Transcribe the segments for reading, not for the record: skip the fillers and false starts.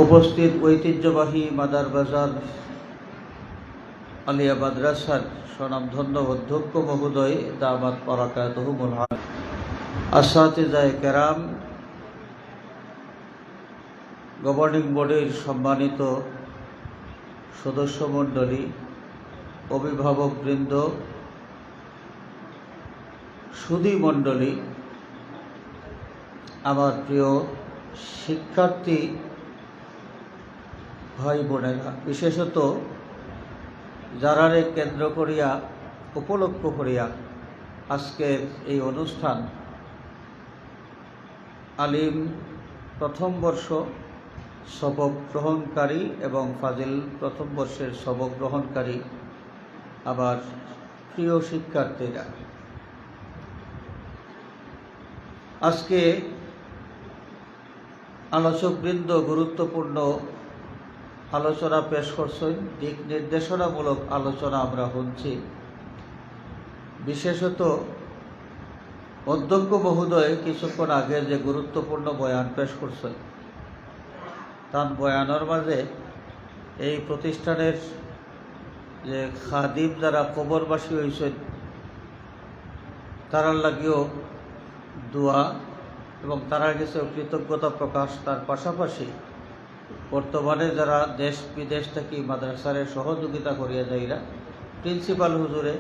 উপস্থিত ঐতিহ্যবাহী মাদার বাজার আলিয়া মাদ্রাসার স্বনামধন্য অধ্যক্ষ মহোদয় দামাত বারাকাতুহুমুল আলা, আসাতিজায়ে কেরাম, গভর্নিং বোর্ডের সম্মানিত সদস্যমণ্ডলী, অভিভাবকবৃন্দ, সুধী মণ্ডলী, আমার প্রিয় শিক্ষার্থী ভাই বোনেরা, বিশেষত যারারে কেন্দ্র করিয়া উপলক্ষ করিয়া আজকের এই অনুষ্ঠান, আলিম প্রথম বর্ষ সবক গ্রহণকারী এবং ফাজিল প্রথম বর্ষের সবক গ্রহণকারী আবার প্রিয় শিক্ষার্থীরা, আজকে আলোচকবৃন্দ গুরুত্বপূর্ণ আলোচনা পেশ করছেন। দিক নির্দেশনামূলক আলোচনা আমরা শুনছি। বিশেষত অধ্যক্ষ মহোদয় কিছুক্ষণ আগে যে গুরুত্বপূর্ণ বয়ান পেশ করছেন, তার বয়ানের মাঝে এই প্রতিষ্ঠানের যে খাদিম যারা কবরবাসী হয়েছেন তারার লাগিও দোয়া এবং তারা কাছে কৃতজ্ঞতা প্রকাশ, তার পাশাপাশি বর্তমানে যারা দেশ বিদেশ থেকে মাদ্রাসারে সহযোগিতা করিয়া যাইরা প্রিন্সিপাল হুজুরে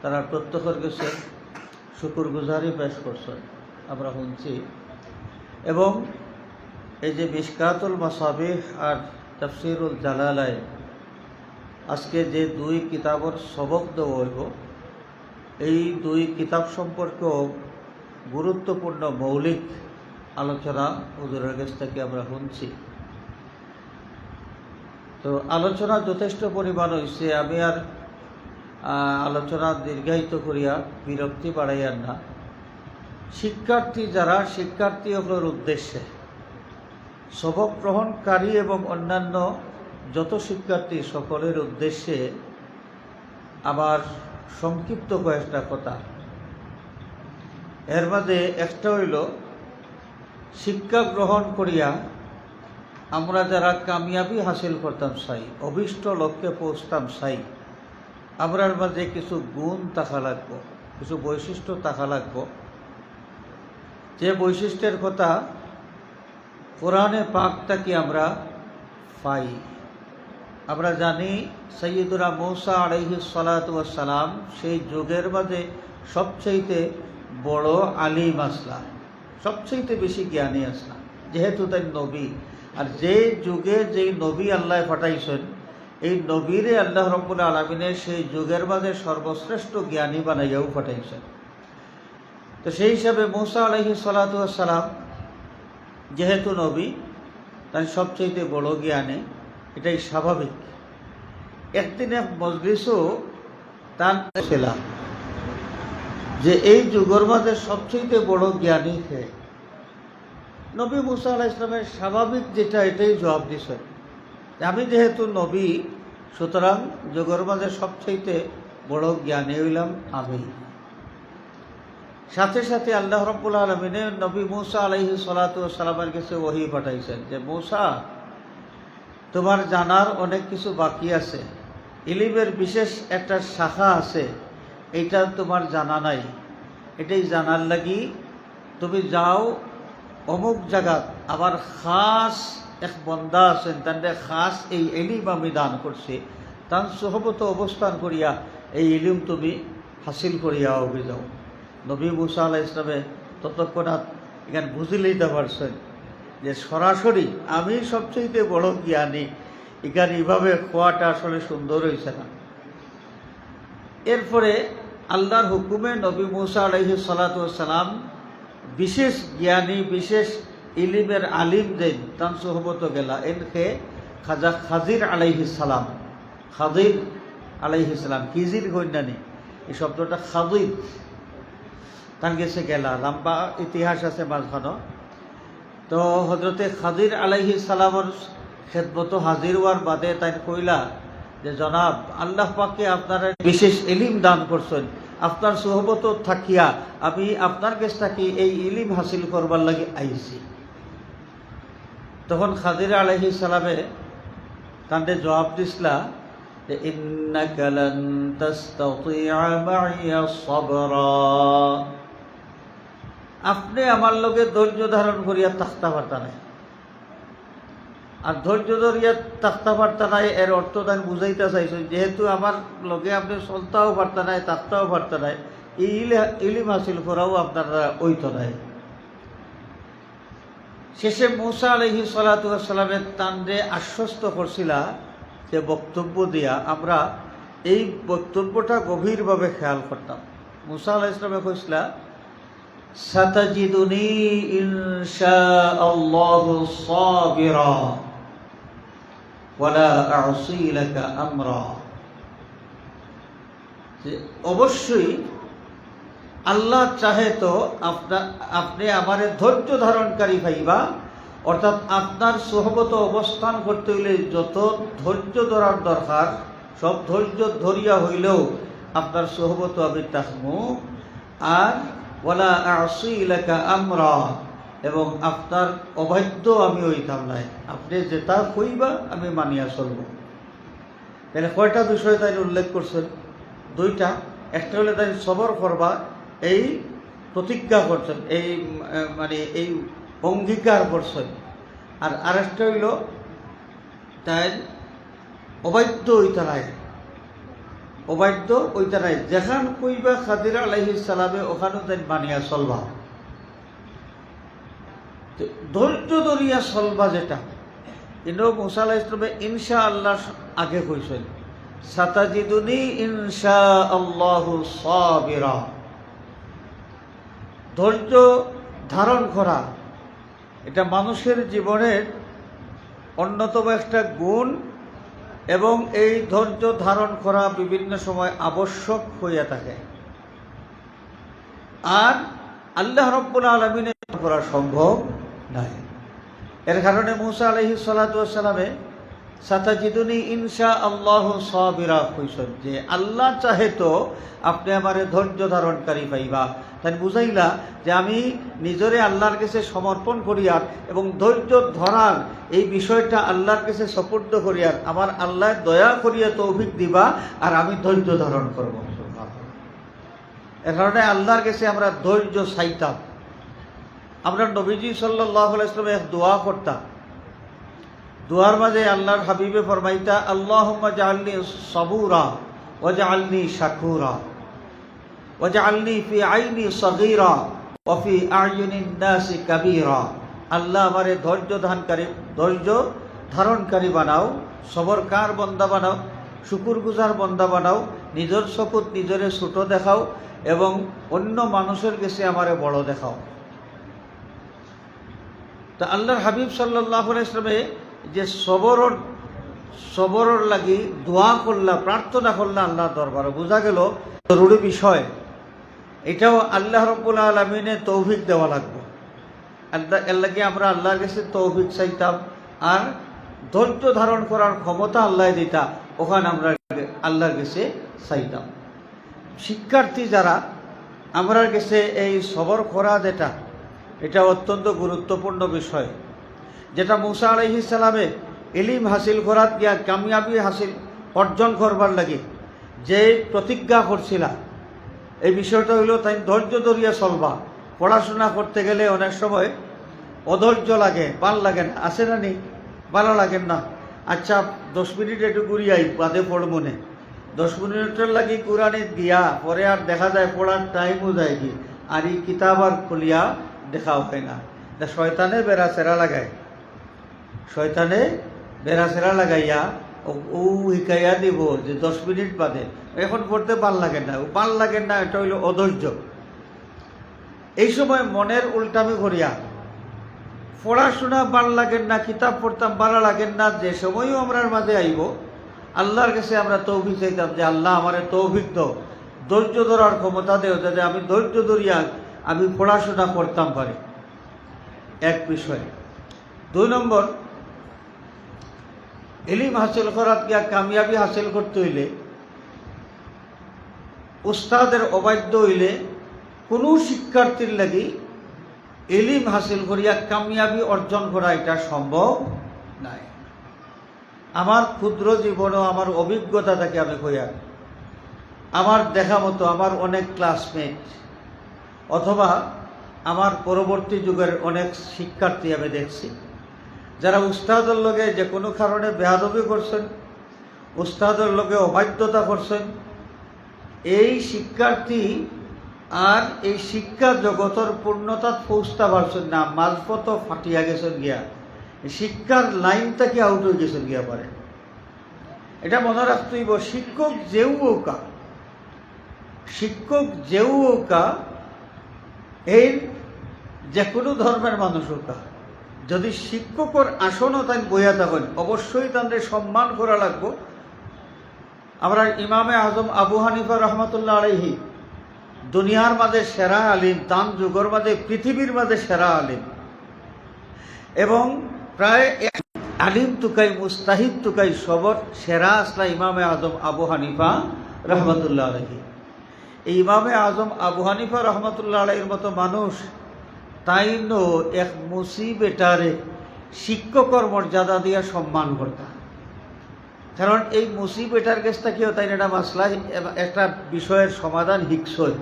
তারা প্রত্যেকের কাছে শুকরগুজারি পেশ করছেন আমরা শুনছি। এবং এই যে মিশকাতুল মাসাবিহ আর তাফসিরুল জালালাইন, আজকে যে দুই কিতাবের সবক দেওয়া হইব, এই দুই কিতাব সম্পর্কেও গুরুত্বপূর্ণ মৌলিক আলোচনা হুজুরের কাছ থেকে আমরা শুনছি। তো আলোচনা যথেষ্ট পরিমাণ হয়েছে, আমি আর আলোচনা দীর্ঘায়িত করিয়া বিরক্তি বাড়াইয়ার না। শিক্ষার্থী যারা, শিক্ষার্থী হলোর উদ্দেশ্যে, সবক গ্রহণকারী এবং অন্যান্য যত শিক্ষার্থী সকলের উদ্দেশ্যে আমার সংক্ষিপ্ত কয়েকটা কথা। এর মাঝে একটা হইল, শিক্ষা গ্রহণ করিয়া আমরা যারা কামিয়াবি হাসিল করতাম চাই, অভীষ্ট লক্ষ্যে পৌঁছতাম চাই, আমরার মাঝে কিছু গুণ থাকা লাগবো, কিছু বৈশিষ্ট্য থাকা লাগবো, যে বৈশিষ্ট্যের কথা কোরআনে পাক থেকে আমরা পাই। আমরা জানি সৈয়দুনা মূসা আলাইহিস সালাতু ওয়াস সালাম সেই যুগের মাঝে সবচেয়ে বড় আলিম আসলা, সবচেয়ে বেশি জ্ঞানী আসলা, যেহেতু তাই নবী। আর যে যুগে যেই নবী আল্লাহ পাঠাইছেন, এই নবীরে আল্লাহ রাব্বুল আলামিনের সেই যুগের মাঝে সর্বশ্রেষ্ঠ জ্ঞানী বানাইয়াও পাঠাইছেন। তো সেই হিসাবে মূসা আলাইহিস সালাতু ওয়াস সালাম যেহেতু নবী, তাই সবচেয়ে বড় জ্ঞানী, এটাই স্বাভাবিক। একদিন এক মজলিসও তার ছিলাম যে এই যুগের মাঝে সবচেয়ে বড় জ্ঞানী কে? নবী মূসা আলাইহিস সালামের স্বাভাবিক যেটা, এটাই জবাব দিছেন, আমি যেহেতু নবী, সুতরাং যুগের মাঝে সবচেয়ে বড় জ্ঞানী হইলাম আমি। সাথে সাথে আল্লাহ রাব্বুল আলামিন নবী মূসা আলাইহিস সালাতু ওয়াস সালামের কাছে ওহী পাঠাইছেন যে, মূসা, তোমার জানার অনেক কিছু বাকি আছে, ইলমের বিশেষ একটা শাখা আছে, এইটা তোমার জানা নাই। এটাই জানার লাগি তুমি যাও অমুক জায়গা, আবার খাস এক বন্দা আছেন, তাদের খাস এই ইলম আমি দান করছি, তার সোহবত অবস্থান করিয়া এই ইলম তুমি হাসিল করিয়া অভি যাও। নবী মূসা আলাইহিস সালামে ততক্ষণাৎ এখানে বুঝে লইতে পারছেন যে সরাসরি আমি সবচেয়ে বড় জ্ঞানী, এখানে এইভাবে খোয়াটা আসলে সুন্দর হয়েছে না। এরপরে আল্লাহর হুকুমে নবী মূসা আলাইহিস সালাতু ওয়াস সালাম বিশেষ জ্ঞানী, বিশেষ ইলিমের আলিম দেন, তান সোহবত গেলা এনকে খাজা খাজির আলাইহিস সালাম, খাজির আলাইহিস সালাম, কিজির গণ্যানি এই শব্দটা খাজির, তান গেছে গেলা, লম্বা ইতিহাস আছে মাঝখানো। তো হজরতে খাজির আলাইহিস সালামর খেদমত হাজির হওয়ার বাদে তাই কইলা যে, জনাব, আল্লাহ পাকে আপনারা বিশেষ ইলিম দান করছেন, আপনার সোহবত থাকিয়া আমি আপনার কাছ থেকে এই ইলিম হাসিল করবার লাগে আইছি। তখন খাদির আলাইহিস সালামে তাঁদের জবাব দিসলা যে ইন্নাকা লান তাস্তাতিআ মাইয়া সাবরা, আপনি আমার লগে ধৈর্য ধারণ করিয়া থাকতে পারতা নাই। আর ধৈর্য ধরিয়া থাকতে পারতা নাই এর অর্থ তাই বুঝাইতে চাইছেন যেহেতু আমার লগে আপনি চলতেও পারতা নাই থাকতেও পারতা নাই, ইলিম হাসিল করাও আপনার দ্বারা হইতো নাই। শেষে মূসা আলাইহিস সালাতু ওয়াস সালামের তানরে আশ্বস্ত করছিলা যে বক্তব্য দিয়া, আমরা এই বক্তব্যটা গভীরভাবে খেয়াল করতাম। মূসা আলাইহিস সালামে কইছিলা সাতাজিদুনি ইনশাআল্লাহু সাবিরা ওয়ালা আ'সি লাকা আমরা, যে অবশ্যই আল্লাহ চাহে তো আপনি আমারে ধৈর্য ধারণকারী পাইবা, অর্থাৎ আপনার সোহবত অবস্থান করতে হইলে যত ধৈর্য ধরার দরকার সব ধৈর্য ধরিয়া হইলেও আপনার সোহবত আমি তাকমু। আর ওয়ালা আ'সি লাকা আমরা, এবং আপনার অবাধ্য আমি হইতাম নাই, আপনি যেটা কইবা আমি মানিয়া চলব। তাহলে কয়টা বিষয় তাই উল্লেখ করছেন? দুইটা। একটা হলে তাই সবর করবা, এই প্রতিজ্ঞা করছেন, এই মানে এই অঙ্গীকার করছেন। আর আরেকটা হইল তাই অবাধ্য হইতে নাই, অবাধ্য হইতে নাই, যেখান কইবা খাদির আলাইহিস সালামে ওখানেও তাই মানিয়া চলবা। ধৈর্য ধরিয়া চলবা যেটা, কিন্তু মূসা আলাইহিস সালামে ইনশাআল্লাহ আগে কইছেন সাতাজিদুনি ইনশাআল্লাহু সাবিরা। ধৈর্য ধারণ করা এটা মানুষের জীবনের অন্যতম একটা গুণ, এবং এই ধৈর্য ধারণ করা বিভিন্ন সময় আবশ্যক হইয়া থাকে। আর আল্লাহ রাব্বুল আলামিনের করা সম্ভব নয়। এর কারণে মূসা আলাইহিস সালাতু ওয়াস সালামে সাতাজিদুনি ইনশাআল্লাহু সাবিরা কইছেন যে আল্লাহ চাহে তো আপনি আমারে ধৈর্য ধারণকারী পাইবা। তাই বুঝাইলা যে আমি নিজরে আল্লাহর কাছে সমর্পণ করিয়ার এবং ধৈর্য ধরার এই বিষয়টা আল্লাহর কাছে সুপুর্দ করিয়ার আমার আল্লাহ দয়া করিয়া তৌফিক দিবা, আর আমি ধৈর্য ধারণ করব। এর কারণে আল্লাহর কাছে আমরা ধৈর্য চাইতাম। আমরা নবীজি সাল্লাল্লাহু আলাইহি ওয়াসাল্লাম এক দোয়া করতাম, দোয়ার মাঝে আল্লাহর হাবিবে ফরমাইতা আল্লাহুম্মা জাআলনি সাবুরা ওয়াজআলনি শাকুরা ওয়াজআলনি ফি আইনি সগীরা ওয়া ফি আ'য়ুনিন নাসি কাবীরা। আল্লাহ আমারে ধৈর্য ধারণকারী বানাও, সবরকার বান্দা বানাও, শুকরগুজার বান্দা বানাও, নিজের চকুত নিজরে ছোট দেখাও এবং অন্য মানুষের কাছে আমারে বড় দেখাও। তা আল্লাহর হাবিব সাল্লাল্লাহু আলাইহি ওয়াসাল্লামে যে সবরর লাগি দোয়া করলা, প্রার্থনা করলা আল্লাহ দরবারে, বোঝা গেল জরুরি বিষয়। এটাও আল্লাহ রাব্বুল আলামিনের তৌফিক দেওয়া লাগবে। এর লাগি আমরা আল্লাহর কাছে তৌফিক চাইতাম, আর ধৈর্য ধারণ করার ক্ষমতা আল্লাহ দিতা, ওখানে আমরা আল্লাহর কাছে চাইতাম। শিক্ষার্থী যারা আমরা কাছে এই সবর করা যেটা, এটা অত্যন্ত গুরুত্বপূর্ণ বিষয়, যেটা মূসা আলাইহিস সালামে ইলম হাসিল করার গিয়া কামিয়াবি হাসিল অর্জন করবার লাগে যে প্রতিজ্ঞা করছিলা, এই বিষয়টা হইল তাই ধৈর্য ধরিয়া চলবা। পড়াশোনা করতে গেলে অনেক সময় অধৈর্য লাগে, ভাল লাগে না, আছে না নি? ভালো লাগেন না। আচ্ছা 10 মিনিট একটু ঘুরিয়াই বাদে পড়বো নে, 10 মিনিটের লাগি কুরআনে দিয়া পরে আর দেখা যায় পড়ার টাইমও যায় কি, আর এই কিতাব আর খুলিয়া দেখাও হয় না। শয়তানে বেড়া সেরা লাগায়, শয়তানে বেড়া সেরা লাগাইয়া ও শিকাইয়া দিব যে 10 মিনিট বাদে, এখন পড়তে ভাল লাগে না, ভাল লাগে না, এটা হইল অধৈর্য। এই সময় মনের উল্টামি করিয়া পড়াশোনা ভাল লাগেন না, কিতাব পড়তাম ভালো লাগেন না, যে সময়ও আমরার মাঝে আইব আল্লাহর কাছে আমরা তৌফিক চাইতাম যে আল্লাহ আমারে তৌফিক দাও, ধৈর্য ধরার ক্ষমতা দেও, যাতে আমি ধৈর্য ধরিয়া আমি পড়াশোনা করতাম পারি। এক বিষয়। 2 নম্বর, ইলম হাসিল করার গিয়া কামিয়াবি হাসিল করতে হইলে উস্তাদের অবাধ্য হইলে কোনো শিক্ষার্থীর লাগি ইলিম হাসিল করিয়া কামিয়াবি অর্জন করা এটা সম্ভব নাই। আমার ক্ষুদ্র জীবনও আমার অভিজ্ঞতা থেকে আমি কইয়া, আমার দেখা মতো আমার অনেক ক্লাসমেট অথবা আমার পরবর্তী যুগের অনেক শিক্ষার্থী আমি দেখছি, যারা উস্তাদের লগে যে কোনো কারণে বেয়াদবি করছেন, উস্তাদের লগে অবাধ্যতা করছেন, এই শিক্ষার্থী আর এই শিক্ষা জগতের পূর্ণতা পৌঁছতে পারছেন না, মাঝপথ ফাটিয়া গেছেন গিয়া, শিক্ষার লাইন থেকে আউট হয়ে গেছেন গিয়া পারে। এটা মনে রাখতেই শিক্ষক যেও ওকা এই যে কোনো ধর্মের মানুষ ওকা, যদি শিক্ষকর আসনও তাই বইয়া থাকেন অবশ্যই তাদের সম্মান করা লাগবো। আমরা ইমামে আজম আবু হানিফা রহমতুল্লাহ আলাইহি দুনিয়ার মাঝে সেরা আলিম, তান যুগের মাঝে পৃথিবীর মাঝে সেরা আলিম, এবং প্রায় আলিম তুকাই মুস্তাহিদ তুকাই সবর সেরা আসলা ইমামে আজম আবু হানিফা রহমতুল্লাহ আলাইহি। এই ইমামে আজম আবু হানিফা রহমতুল্লাহ আলাইহির মতো মানুষ তাই এক মুসিবেটারে শিক্ষকর মর্যাদা দিয়া সম্মান করতা, কারণ এই মুসিবেটার গেছটা কেউ তাই একটা মাসলা, একটা বিষয়ের সমাধান হিকসই,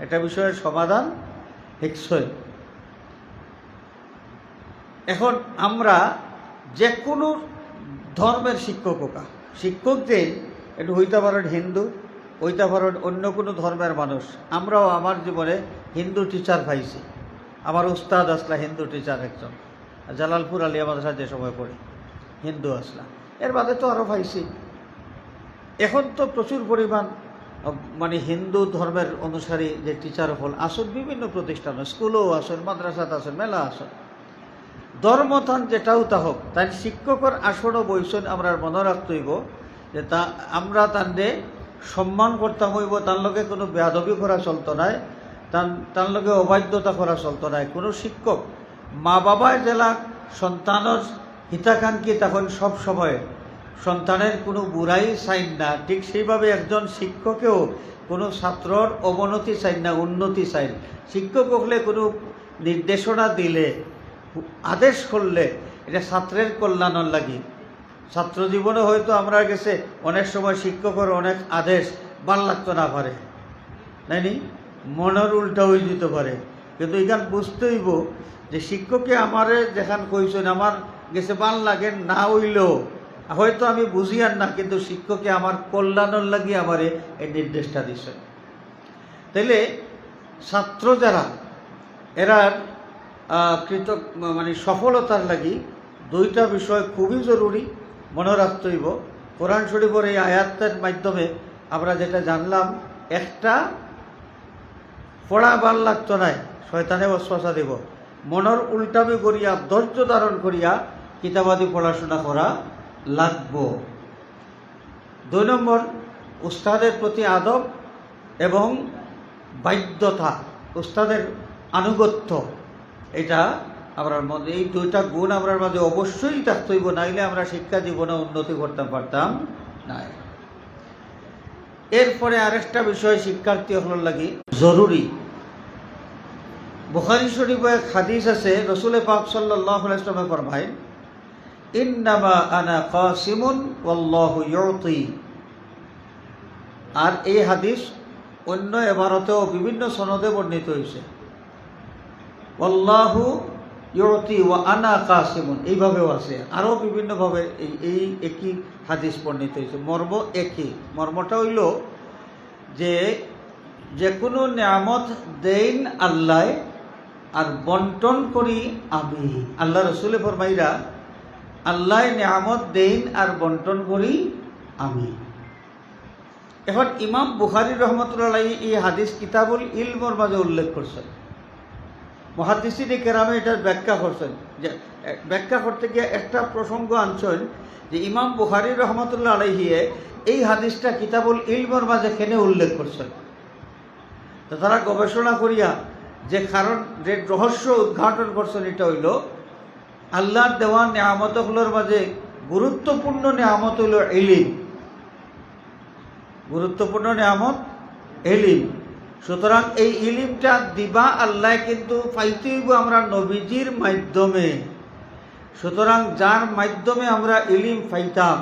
একটা বিষয়ের সমাধান হিকসই। এখন আমরা যে কোনো ধর্মের শিক্ষকদের একটু হইতে পারেন হিন্দু, হইতে পারেন অন্য কোনো ধর্মের মানুষ। আমরাও আমার জীবনে হিন্দু টিচার পাইছি, আমার উস্তাদ আসলা হিন্দু টিচার একজন, জালালপুর আলিয়া মাদ্রাসা যে সময় পড়ি হিন্দু আসলা, এর বাদে তো আরও পাইছি। এখন তো প্রচুর পরিমাণ মানে হিন্দু ধর্মের অনুসারী যে টিচার হল আসন বিভিন্ন প্রতিষ্ঠান, স্কুলও আসেন, মাদ্রাসাত আসেন, মেলা আসেন, ধর্মথান যেটাও তা হোক, তাই শিক্ষকর আসনও বইছেন। আমরা মনে রাখতে হইব যে আমরা তান্ডে সম্মান করতাম হইব, তার লগে কোনো বেয়াদবি করা চলতো নাই, তার লগে অবাধ্যতা করা চলতো নাই। কোনো শিক্ষক মা বাবায় জেলা সন্তানের হিতাকাঙ্ক্ষী তখন সব সময় সন্তানের কোনো বুড়াই চাইন না, ঠিক সেইভাবে একজন শিক্ষকেও কোনো ছাত্রর অবনতি চাইন না, উন্নতি চাইন। শিক্ষক হলে কোনো নির্দেশনা দিলে, আদেশ করলে এটা ছাত্রের কল্যাণের লাগি। ছাত্র জীবনে হয়তো আমরা গেছে অনেক সময় শিক্ষকের অনেক আদেশ ভাল লাগতো না পারে, নাইনি মনের উল্টা হয়ে যেতে পারে, কিন্তু এখান বুঝতে হইব যে শিক্ষকে আমারে যেখান কইছেন আমার গেছে ভাল লাগে না হইলেও হয়তো আমি বুঝি আর না, কিন্তু শিক্ষকে আমার কল্যাণের লাগি আমারে এই নির্দেশটা দিছে। তাইলে ছাত্র যারা এরার মানে সফলতার লাগি দুইটা বিষয় খুবই জরুরি মনে রাখতে হইব। কোরআন শরীফের এই আয়াতের মাধ্যমে আমরা যেটা জানলাম, একটা পড়া ভাল লাগতো নাই, শয়তানে ওয়াসওয়াসা দেব, মনের উল্টামি করিয়া ধৈর্য ধারণ করিয়া কিতাবাদি পড়াশোনা করা লাগবো। 2 নম্বর, উস্তাদের প্রতি আদব এবং বাধ্যতা, উস্তাদের আনুগত্য, এটা আমরা মধ্যে এই দুইটা গুণ আমরা মাঝে অবশ্যই থাকতে হইব, নাইলে আমরা শিক্ষা জীবনে উন্নতি করতে পারতাম না। এরপরে আরেকটা বিষয় শিক্ষার্থী হল লাগি জরুরি। বুখারী শরীফে এক হাদিস আছে, রসুল পাক সাল্লাল্লাহু আলাইহি ওয়াসাল্লাম ফরমায়, ইন্নামা আনা কাসিমুন ওয়াল্লাহু ইউতি। আর এই হাদিস অন্য ইবারতেও বিভিন্ন সনদে বর্ণিত হয়েছে, ওয়াল্লাহু ইউতি ওয়া আনা কাসিমুন, এইভাবেও আছে, আরও বিভিন্নভাবে এই একই হাদিস বর্ণিত হয়েছে, মর্ম একই। মর্মটা হইল যে কোনো নিয়ামত দেন আল্লাহ আর বন্টন করি আমি। আল্লাহ রসুলে ফরমাইরা, আল্লাহ নিয়ামত দেন আর বন্টন করি আমি। এখন ইমাম বুখারী রহমতুল্লাহ এই হাদিস কিতাবুল ইলমের মাঝে উল্লেখ করছেন। মুহাদ্দিসিনে কেরামে এটার ব্যাখ্যা করছেন, যে ব্যাখ্যা করতে গিয়ে একটা প্রসঙ্গ আনছেন যে ইমাম বুখারী রহমতুল্লাহ আলাইহি এই হাদিসটা কিতাবুল ইলমের মাঝে কেনে উল্লেখ করছেন। তো তারা গবেষণা করিয়া যে কারণ, যে রহস্য উদ্ঘাটন করছেন, এটা হইল আল্লাহর দেওয়া নিয়ামতগুলোর মাঝে গুরুত্বপূর্ণ নিয়ামত হইল ইলম। গুরুত্বপূর্ণ নিয়ামত ইলম। সুতরাং এই ইলিমটা দিবা আল্লাহ কিন্তু পাইতে হইব আমরা নবীজির মাধ্যমে। সুতরাং যার মাধ্যমে আমরা ইলিম পাইতাম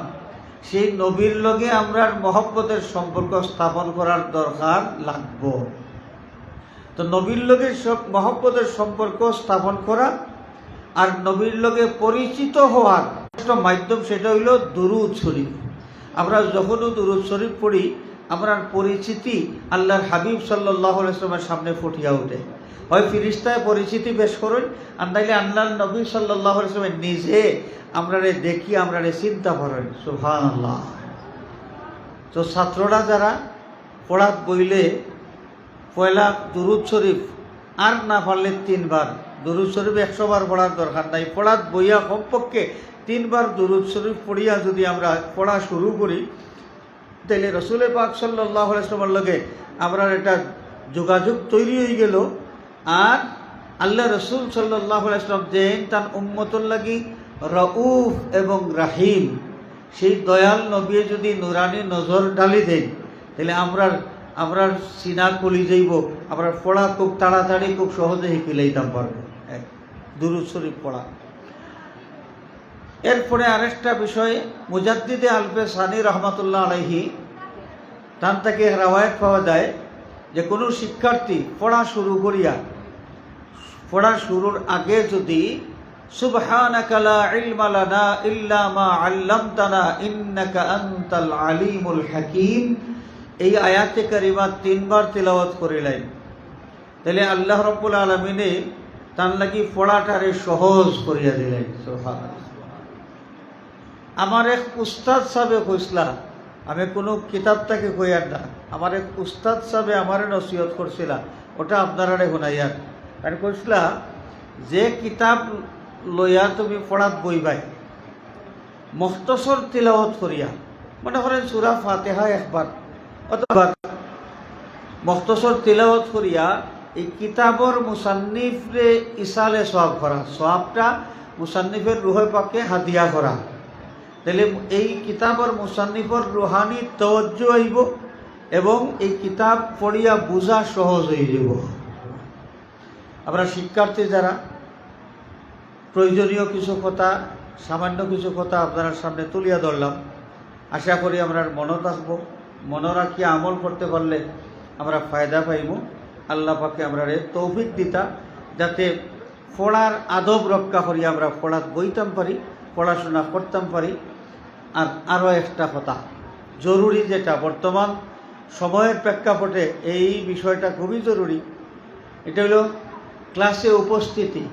সেই নবীর লগে আমরা মহব্বতের সম্পর্ক স্থাপন করার দরকার লাগব। তো নবীর লগে সব মহব্বতের সম্পর্ক স্থাপন করা আর নবীর লগে পরিচিত হওয়ার মাধ্যম সেটা হইল দুরূদ শরীফ। আমরা যখনও দুরূদ শরীফ পড়ি আমরা পরিচিতি আল্লাহর হাবিব সাল্লাল্লাহু আলাইহি ওয়াসাল্লামের সামনে ফুটিয়া ওঠে। হয় ফিরিস্তায় পরিচিতি পেশ করেন আর নাইলে আল্লাহর নবী সাল্লাল্লাহু আলাইহি ওয়াসাল্লাম নিজে আমরারে দেখি আমরারে চিন্তা করেন। সুবহানাল্লাহ। তো ছাত্ররা যারা পড়াত বইলে পয়লা দুরূদ শরীফ আর না পারলে 3 বার দুরূদ শরীফ 100 বার পড়ার দরকার নাই। পড়াত বইয়া কমপক্ষে 3 বার দুরূদ শরীফ পড়িয়া যদি আমরা পড়া শুরু করি তাহলে রসুল পাক সাল্লাল্লাহু আলাইহি ওয়াসাল্লামের লগে আমরা একটা যোগাযোগ তৈরি হয়ে গেল। আর আল্লাহ রসুল সাল্লাল্লাহু আলাইহি ওয়াসাল্লাম যে তার উম্মতর লাগি রউফ এবং রাহিম, সেই দয়াল নবী যদি নুরানি নজর ঢালি দেন তাহলে আমরা সিনা কলি যাইব, আমরা পড়া খুব তাড়াতাড়ি খুব সহজে শিখে লইতাম পারবো দুরূদ শরীফ পড়া। এরপরে আরেকটা বিষয় মুজাদ্দিদে আলফে সানি রহমাতুল্লাহ আলাইহি তার থেকে রাওয়ায়াত পাওয়া যায় যে কোনো শিক্ষার্থী পড়া শুরুর আগে যদি সুবহানাকা লা ইলমা লানা ইল্লা মা আল্লামতানা ইন্নাকা আনতাল আলিমুল হাকীম এই আয়াতে কারিমা 3 বার তিলাওয়াত করিলেন তাহলে আল্লাহ রাব্বুল আলামিনে তার লাগি পড়াটারে সহজ করিয়া দিলেন। সুবহানাল্লাহ। আমার এক উস্তাদ সাহেবে কইসলা, আমি কোনো কিতাব থেকে কইয়ার না, আমার এক উস্তাদ সাহেবে আমারে নসিহত করছিলা, ওটা আপনারা শুনাইয়ার। আর কইসলা যে কিতাব লইয়া তুমি পড়াত বইবাই মুখতসর তিলাওয়াত করিয়া, মনে করেন সূরা ফাতিহা একবার অথবা মুখতসর তিলাওয়াত করিয়া এই কিতাবর মুসান্নিফরে ইসালে সওয়াব করা, সওয়াবটা মুসান্নিফের রুহে পাকে হাদিয়া করা, তাহলে এই কিতাবর মুসান্নিফর রুহানি তওজ্জু হইব এবং এই কিতাব পড়িয়া বুঝা সহজ হয়ে যাব। আমরা শিক্ষার্থী যারা প্রয়োজনীয় কিছু কথা, সামান্য কিছু কথা আপনার সামনে তুলিয়া ধরলাম, আশা করি আমরা মনে রাখবো, মনে রাখিয়া আমল করতে পারলে আমরা ফায়দা পাইব। আল্লাহ পাকে আমরা তৌফিক দিতা যাতে পড়ার আদব রক্ষা করি আমরা পড়াত বইতাম পারি, পড়াশোনা করতাম পারি। আর আরও একটা কথা জরুরি, যেটা বর্তমান সময়ের প্রেক্ষাপটে এই বিষয়টা খুবই জরুরি, এটা হলো ক্লাসে উপস্থিতি।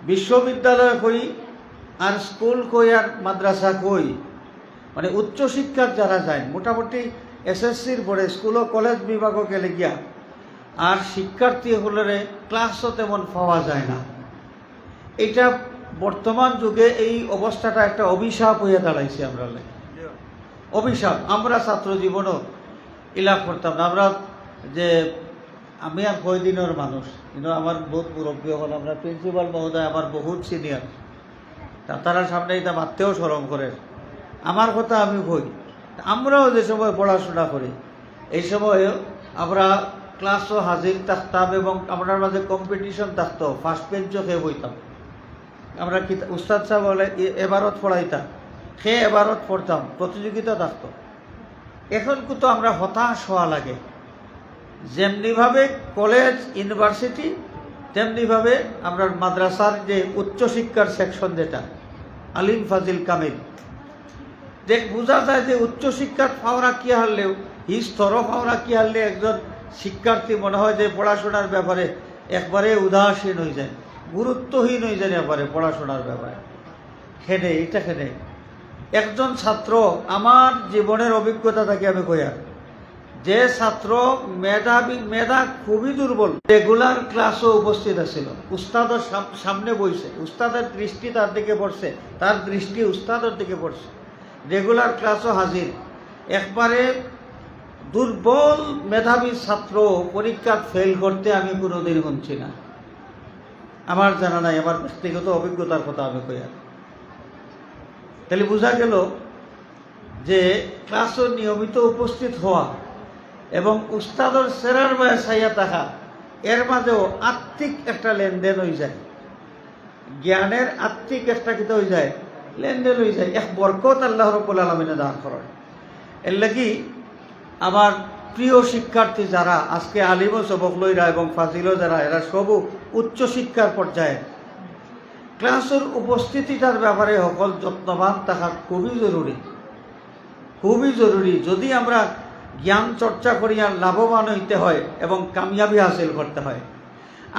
বিশ্ববিদ্যালয় কই আর স্কুল কই আর মাদ্রাসা কই, মানে উচ্চশিক্ষার যারা যায় মোটামুটি এসএসসির পরে স্কুল ও কলেজ বিভাগও গেলে গিয়া আর শিক্ষার্থী হলে ক্লাসও তেমন পাওয়া যায় না। এটা বর্তমান যুগে এই অবস্থাটা একটা অভিশাপ হয়ে দাঁড়াইছে আমরা, অভিশাপ। আমরা ছাত্র জীবনও ইলাপ করতাম না, আমরা যে আমি আর কয়দিনের মানুষ, কিন্তু আমার বহুত মুরব্বী হল, আমরা প্রিন্সিপাল মহোদয় আমার বহুত সিনিয়র, তারা সামনে এটা মারতেও শরম করে। আমার কথা আমি কই, আমরাও যে সময় পড়াশোনা করি এই সময় আমরা ক্লাসও হাজির থাকতাম এবং আপনার মাঝে কম্পিটিশন থাকতো, ফার্স্ট বেঞ্চও খেয়ে বইতাম। আমরা উস্তাদ সাহেব বলে এবারত পড়াইতাম, খেয়ে এবারত পড়তাম, প্রতিযোগিতা থাকতো। এখন কিন্তু আমরা হতাশ হওয়া লাগে। যেমনিভাবে কলেজ ইউনিভার্সিটি তেমনিভাবে আমরা মাদ্রাসার যে উচ্চশিক্ষার সেকশন যেটা আলিম ফাজিল কামিল, বোঝা যায় যে উচ্চশিক্ষার ফাওরা কি হারলেও এই স্তর ফাওরা কি হারলে একজন শিক্ষার্থী মনে হয় যে পড়াশোনার ব্যাপারে একবারে উদাসীন হয়ে যায়, গুরুত্বহীন হয়ে যায় একবারে পড়াশোনার ব্যাপারে। খেনে একজন ছাত্র, আমার জীবনের অভিজ্ঞতা থেকে আমি কইয়া, যে ছাত্র মেধা খুবই দুর্বল, রেগুলার ক্লাসও উপস্থিত আছিল, উস্তাদের সামনে বইছে, উস্তাদের দৃষ্টি তার দিকে পড়ছে, তার দৃষ্টি উস্তাদের দিকে পড়ছে, রেগুলার ক্লাসও হাজির, একবারে দুর্বল মেধাবী ছাত্র পরীক্ষা ফেল করতে আমি কোনোদিন শুনছি না। আমার জানা নাই, আমার ব্যক্তিগত অভিজ্ঞতার কথা আমি কইয়া। তাহলে বোঝা গেল যে ক্লাসও নিয়মিত উপস্থিত হওয়া এবং উস্তাদর সেরার বয়ে ছাইয়া থাকা, এর মাঝেও আত্মিক একটা লেনদেন হয়ে যায়, জ্ঞানের আত্মিক একটা কিতা হয়ে যায়, লেনদেন হয়ে যায়, এক বরকত আল্লাহ রাব্বুল আলামিনে দান করেন। এর লাগি আমার প্রিয় শিক্ষার্থী যারা আজকে আলিম ও সবক লইরা এবং ফাজিলও যারা, এরা সবও উচ্চ শিক্ষার পর্যায়ে, ক্লাসের উপস্থিতিটার ব্যাপারে সকল যত্নবান থাকা খুবই জরুরি, খুবই জরুরি। যদি আমরা জ্ঞান চর্চা করিয়া লাভবান হইতে হয় এবং কামিয়াবি হাসিল করতে হয়,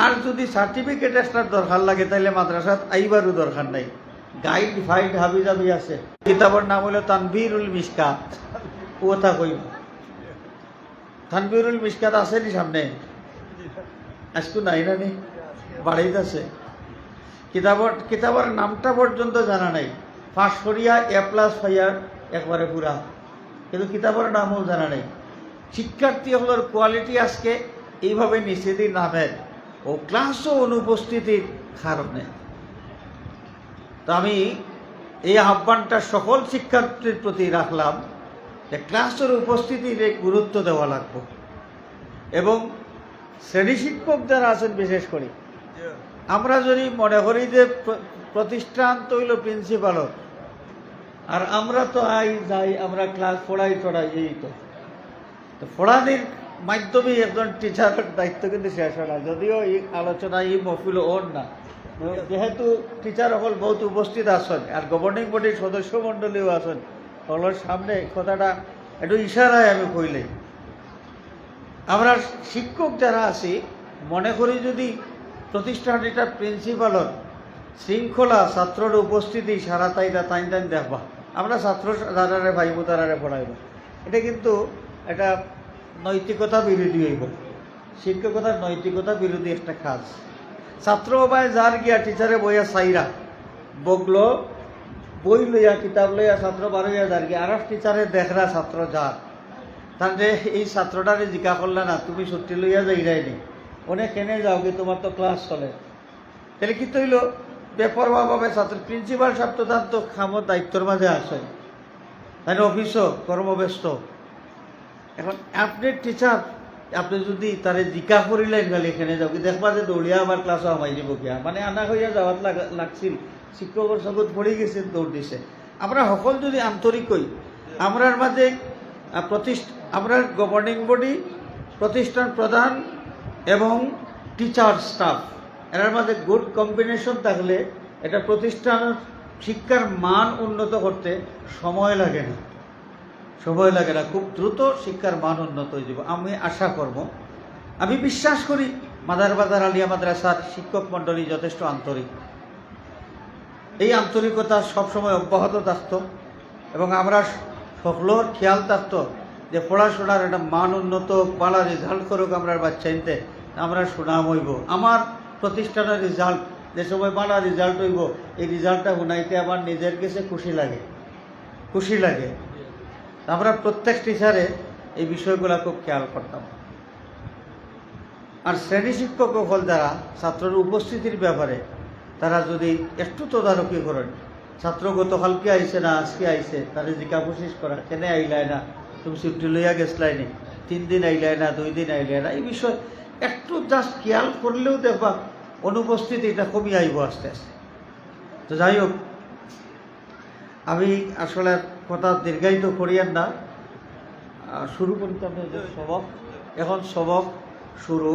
আর যদি সার্টিফিকেট একটার দরকার লাগে তাহলে মাদ্রাসাত আইবারও দরকার নাই, গাইড ফাইড হাবি জাবি আছে। কিতাবের নাম হলো তানবীরুল মিশকাত। কথা কইব, তানবীরুল মিশকাত আছে নি সামনে? আজকে নাই না নি, বাড়িতে আছে। কিতাবের নামটা পর্যন্ত জানা নাই, পাস করিয়া A+ পাইয়া একবারে পুরা, কিন্তু কিতাবের নামও জানা নেই। শিক্ষার্থীগুলোর কোয়ালিটি আজকে এইভাবে নিচে দিয়ে নামের ও ক্লাসও অনুপস্থিতির কারণে। তো আমি এই আহ্বানটা সকল শিক্ষার্থীর প্রতি রাখলাম যে ক্লাসের উপস্থিতির গুরুত্ব দেওয়া লাগবে, এবং শ্রেণী শিক্ষক যারা আছেন বিশেষ করে, আমরা যদি মনে করি যে প্রতিষ্ঠান তো হইল প্রিন্সিপালর, আর আমরা তো যাই আমরা ক্লাস পড়াই এই তো পড়ানির মাধ্যমে একজন টিচারের দায়িত্ব কিন্তু শেষ হয় না। যদিও এই আলোচনা এই মহফিল ওর না, যেহেতু টিচার সকল বহুত উপস্থিত আছেন আর গভর্নিং বডির সদস্য মণ্ডলীও আছেন, সকলের সামনে কথাটা একটু ইশারায় আমি কইলে, আমরা শিক্ষক যারা আছি মনে করি যদি প্রতিষ্ঠানটার প্রিন্সিপালর শৃঙ্খলা, ছাত্রের উপস্থিতি সারা তাইটা টাইম দেখবা, আমরা ছাত্র যারারে ভাইব তারারে পড়াইব, এটা কিন্তু এটা নৈতিকতা বিরোধী হইব, শিক্ষকতার নৈতিকতা বিরোধী একটা কাজ। ছাত্র বাই যার গিয়া টিচারে বইয়া চাইরা বগলো, বই লইয়া কিতাব লইয়া ছাত্র বার হইয়া যার গিয়া, আর টিচারে দেখরা ছাত্র যার, তাহলে এই ছাত্রটারে জিজ্ঞা করলে না তুমি ছুটি লইয়া যাইরাইনি, অনেক কেনে যাও কি তোমার তো ক্লাস চলে, তাহলে কি তৈল বেপরোয়াভাবে ছাত্র। প্রিন্সিপাল সাহেব তো তার তো খামর দায়িত্বর মাঝে আসেন, তাই অফিসও কর্মব্যস্ত। এখন আপনি টিচার, আপনি যদি তারে জিজ্ঞা করিলেন খালি এখানে যাও কি দেখবা যে দৌড়িয়া আবার ক্লাসও আমাই দিব গিয়া, মানে আনা হইয়া যাওয়ার লাগছিল, শিক্ষকের সবত পড়ে গেছে দৌড় দিছে। আমরা সকল যদি আন্তরিক হই, আমরার মাঝে আমরা গভর্নিং বডি, প্রতিষ্ঠান প্রধান এবং টিচার স্টাফ, এর মাঝে গুড কম্বিনেশন থাকলে এটা প্রতিষ্ঠানের শিক্ষার মান উন্নত করতে সময় লাগে না, সময় লাগে না, খুব দ্রুত শিক্ষার মান উন্নত হয়ে যাব। আমি আশা করব, আমি বিশ্বাস করি মাদারবাজার আলিয়া মাদ্রাসার শিক্ষক মণ্ডলী যথেষ্ট আন্তরিক, এই আন্তরিকতা সবসময় অব্যাহত থাকত এবং আমরা সকলের খেয়াল থাকত যে পড়াশোনার একটা মান উন্নত, ভালো রেজাল্ট করুক আমরা বাচ্চাইতে, আমরা সুনাম হইব। আমার প্রতিষ্ঠানের রেজাল্ট যে সময় ভালো রেজাল্ট হইব, এই রেজাল্টটা শুনাইতে আমার নিজের কাছে খুশি লাগে, খুশি লাগে। আমরা প্রত্যেক টিচারে এই বিষয়গুলো খুব খেয়াল করতাম। আর শ্রেণী শিক্ষক হল যারা ছাত্রের উপস্থিতির ব্যাপারে তারা যদি একটু তদারকি করেন, ছাত্র গতকালকে আইসে না আজকে আইসে, তাহলে জিজ্ঞা কোশিশ করা কেনে আইলাই না, তুমি ছুটি লইয়া গেছলাই নি, 3 দিন আইলাই না, 2 দিন আইলাই না, এই বিষয় একটু জাস্ট খেয়াল করলেও দেখবা অনুপস্থিতি এটা কমই আইব আস্তে আস্তে। তো যাই হোক, আমি আসলে কথা দীর্ঘায়িত করিয়েন না, শুরু করতাম সবক। এখন সবক শুরু।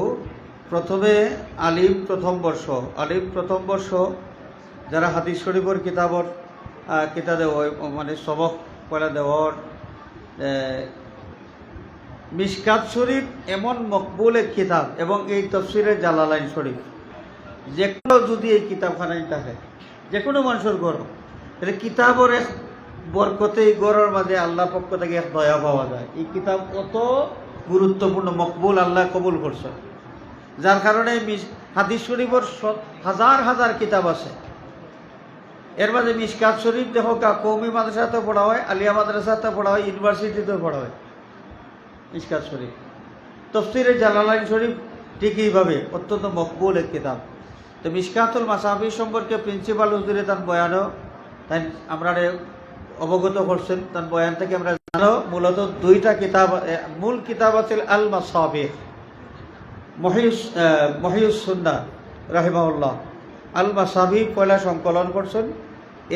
প্রথমে আলিম প্রথম বর্ষ, আলিম প্রথম বর্ষ যারা হাদিস শরীফের কিতাব দেওয়া মানে সবক পয়লা দেওয়ার, মিশকাত শরীফ এমন মকবুল এক কিতাব এবং এই তফসিরের জালালাইন শরীফ, যে কোনো যদি এই কিতাবখানায় থাকে, যে কোনো মানুষের গড়, তাহলে কিতাবের এক বরকতে এই গড়ের মাঝে আল্লাহ পক্ষ থেকে এক দয়া পাওয়া যায়। এই কিতাব কত গুরুত্বপূর্ণ, মকবুল, আল্লাহ কবুল করছে, যার কারণে হাদিস শরীফের হাজার হাজার কিতাব আছে। এর মাঝে মিশকাত শরীফ দেখো কওমি মাদ্রাসাতেও পড়া হয়, আলিয়া মাদ্রাসাতেও পড়া হয়, ইউনিভার্সিটিতেও পড়া হয় মিশকাত শরীফ। তফসিরে জালালাইন শরীফ ঠিক এইভাবে অত্যন্ত মকবুল এক কিতাব। তো মিশকাতুল মাসাবি সম্পর্কে প্রিন্সিপাল হুজুরে তার বয়ানও তাই আমরা অবগত করছেন, তার বয়ান থেকে আমরা মূলত দুইটা কিতাব, মূল কিতাব আছিল আল মাসাবিহ, মহিউস সুন্নাহ রাহিমাহুল্লাহ আল মাসাবিহ পয়লা সংকলন করছেন।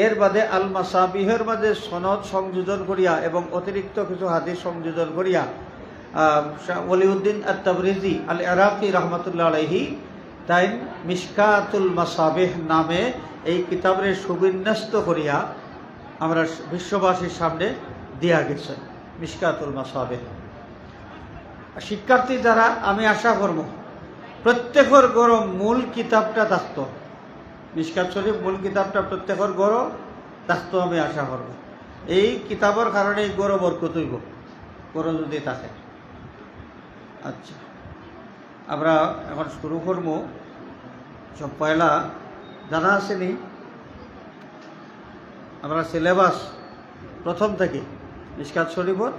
এর বাদে আল মাসাবিহের মাঝে সনদ সংযোজন করিয়া এবং অতিরিক্ত কিছু হাদিস সংযোজন করিয়া ওলিউদ্দিন আত-তাবরিজি আল ইরাকি রহমতুল্লাহ আলাইহি তাই মিশকাতুল মাসাবিহ নামে এই কিতাবের সুবিন্যস্ত করিয়া আমরা বিশ্ববাসীর সামনে দিয়া গেছে। মিশকাতুল মাসাবিহ শিক্ষার্থী যারা, আমি আশা করব প্রত্যেকের গড় মূল কিতাবটা থাকতো, মিশকাত শরীফ মূল কিতাবটা প্রত্যেকের গড় থাকতো, আমি আশা করব। এই কিতাবের কারণে এই গড় বরকত হইব, গড় যদি থাকে। আচ্ছা, আমরা এখন শুরু করব। সব পয়লা জানা আসেনি আমরা সিলেবাস প্রথম থেকে, মিশকাত শরীফর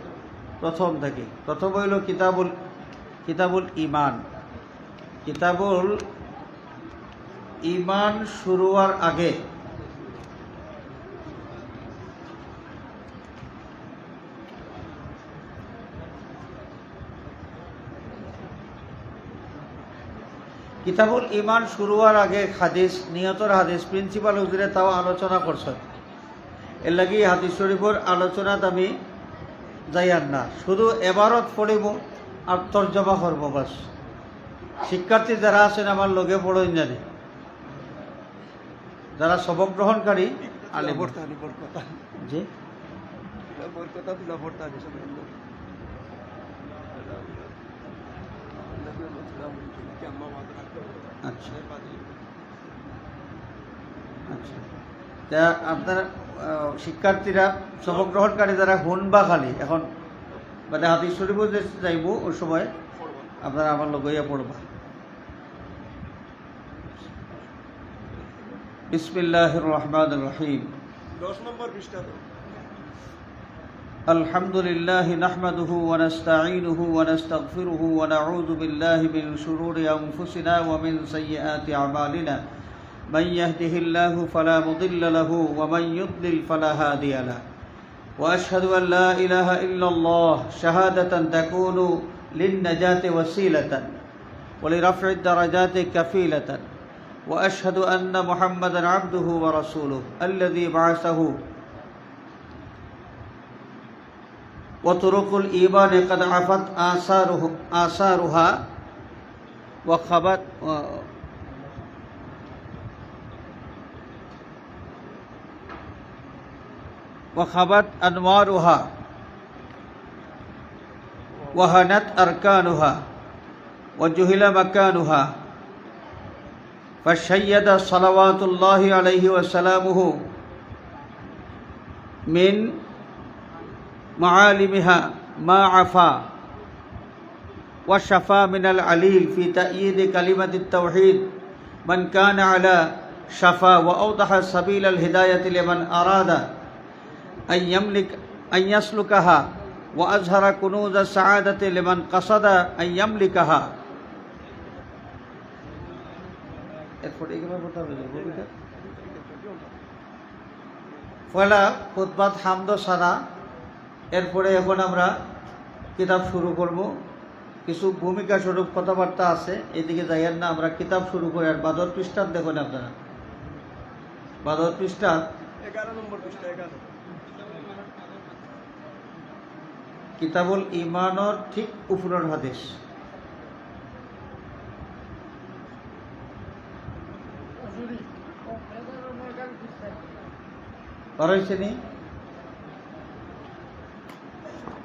প্রথম থেকে। প্রথম হইল কিতাবুল ইমান। কিতাবুল ইমান শুরু হওয়ার আগে কিতাবুল ইমান শুরু হওয়ার আগে হাদিস, নিয়তর হাদিস প্রিন্সিপাল হুজুরে তাও আলোচনা করছেন। এর লাগি হাদিস শরীফের আলোচনাত আমি যাইয়ার না, শুধু এবারত পড়িব আর তর্জমা করব বাস। শিক্ষার্থী যারা আছেন আমার লগে পড়েন জানি, যারা সবক গ্রহণকারী জি আচ্ছা আচ্ছা, তা আপনার শিক্ষার্থীরা সবক গ্রহণকারী যারা হুন বা খালি এখন মানে হাদিস শরীফ যে যাইব ওই সময় আপনারা আমার লগইয়া পড়বা। বিসমিল্লাহির রহমানির রহিম। 10 নম্বর পৃষ্ঠা। আলহামদুলিল্লাহি নাহমাদুহু ওয়া নাস্তাঈনুহু ওয়া নাস্তাগফিরুহু ওয়া নাউযু বিল্লাহি মিন শুরুরি আনফুসিনা ওয়া মিন সাইয়্যাতি আমালিনা। من يهده الله فلا مضل له ومن يضلل فلا هادي له وأشهد أن لا إله إلا الله شهادة تكون للنجاة وسيلة ولرفع الدرجات كفيلة وأشهد أن محمدا عبده ورسوله الذي بعثه وطرق الإيمان قد عفت آثارها وخبت أنوارها وهنت أركانها وجهل مكانها فشيد صلوات الله عليه وسلامه من معالمها ما عفا وشفى من العليل في تأييد كلمة التوحيد من كان على شفا وأوضح سبيل الهداية لمن أراد أن يسلكها وأظهر كنوز السعادة لمن قصد أن يملكها পয়লা খুতবাত হামদ সানা। এরপরে এখন আমরা কিতাব শুরু করব। কিছু ভূমিকা স্বরূপ কথাবার্তা আছে, এদিকে যাইয়েন না, আমরা কিতাব শুরু করি। আর বাদর পৃষ্ঠা দেখুন আপনারা, বাদর পৃষ্ঠা 11 নম্বর পৃষ্ঠা। 11 কিতাবুল ইমানের ঠিক উপরের হাদিস। পারাইছেনি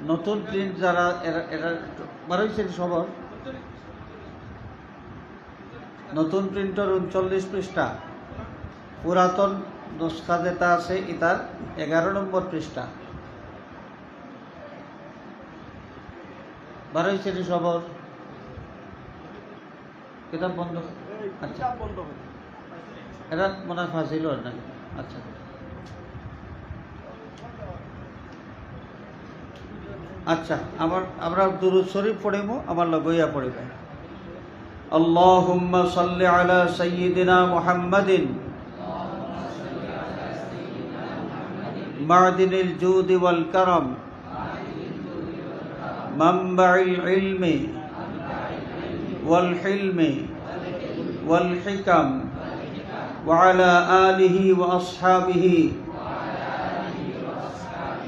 নতুন প্রিন্ট যারা এরা পারাইছেনি সবার নতুন প্রিন্টের 39 পৃষ্ঠা। পুরাতন নুসখা যেটা আছে এটার 11 নম্বর পৃষ্ঠা। বারাইছেনি সবার কিতাব বন্ধ। আচ্ছা, এটা মনে হয় ফাঁসিল নাকি? আচ্ছা, আচ্ছা, আমরা দুরূদ শরীফ পড়িব, আমার লগইয়া পড়িব। আল্লাহুম্মা সাল্লি আলা সাইয়্যিদিনা মুহাম্মাদিন মা'দিনিল জুদি ওয়াল কারাম منبع العلم والحلم والحكم وعلى آله وأصحابه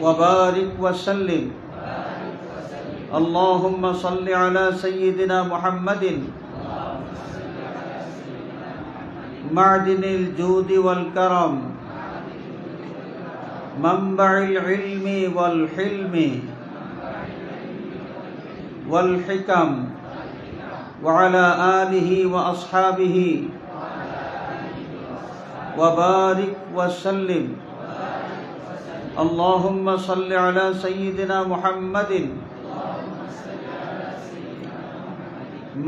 وبارك وسلم اللهم صل على سيدنا محمد معدن الجود والكرم منبع العلم والحلم والحكم وعلى آله وأصحابه وبارك وسلم اللهم صل على سيدنا محمد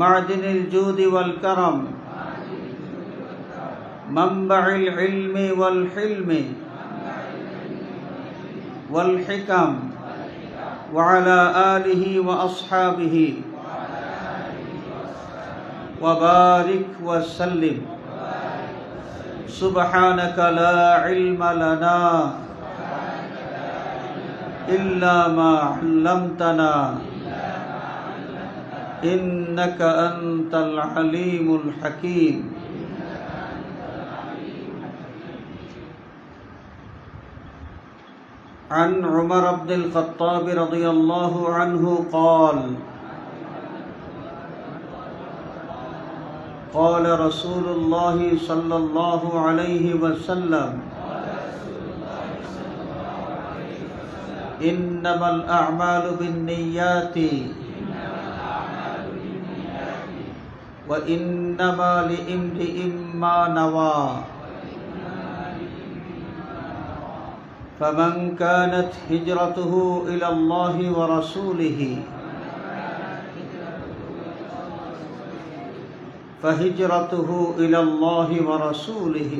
معدن الجود والكرم منبع العلم والحلم والحكم وعلى آله وأصحابه وبارك وسلم سبحانك لا علم لنا إلا ما علمتنا إنك أنت العليم الحكيم عن عمر بن الخطاب رضي الله عنه قال قال رسول الله صلى الله عليه وسلم إنما الأعمال بالنيات وإنما لامرئ ما نوى فمن كانت هجرته إلى الله ورسوله فهجرته إلى الله ورسوله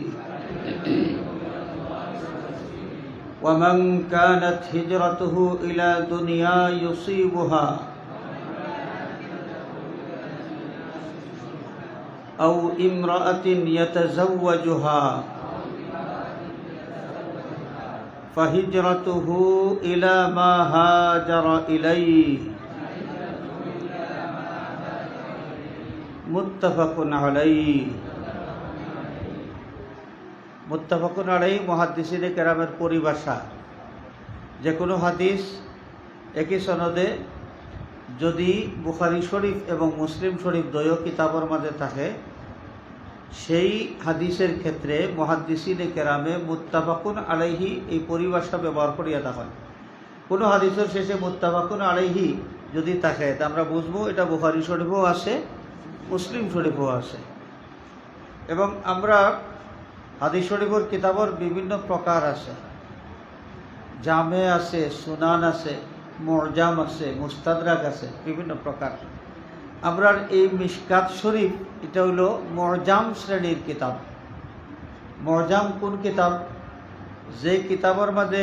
ومن كانت هجرته إلى دنيا يصيبها أو امرأة يتزوجها فهجرته إلى ما هاجر إليه মুত্তাফাকুন আলাইহি মুত্তাফাকুন আলাইহি মুহাদ্দিসিনে কেরামের পরিভাষা। যে কোনো হাদিস একই সনদে যদি বুখারী শরীফ এবং মুসলিম শরীফ দ্বয় কিতাবের মাঝে থাকে সেই হাদিসের ক্ষেত্রে মুহাদ্দিসিনে কেরামে মুত্তাফাকুন আলাইহি এই পরিভাষা ব্যবহার করিয়া থাকেন। কোনো হাদিসের শেষে মুত্তাফাকুন আলাইহি যদি থাকে তা আমরা বুঝবো এটা বুখারী শরীফও আছে, মুসলিম শরীফও আছে। এবং আমরা হাদিস শরীফের কিতাবের বিভিন্ন প্রকার আছে, জামে আছে, সুনান আছে, মুজাম আছে, মুস্তাদরাক আছে, বিভিন্ন প্রকার। আমরা এই মিশকাত শরীফ এটা হলো মুজাম শ্রেণীর কিতাব। মুজাম কোন কিতাব? যে কিতাবের মাঝে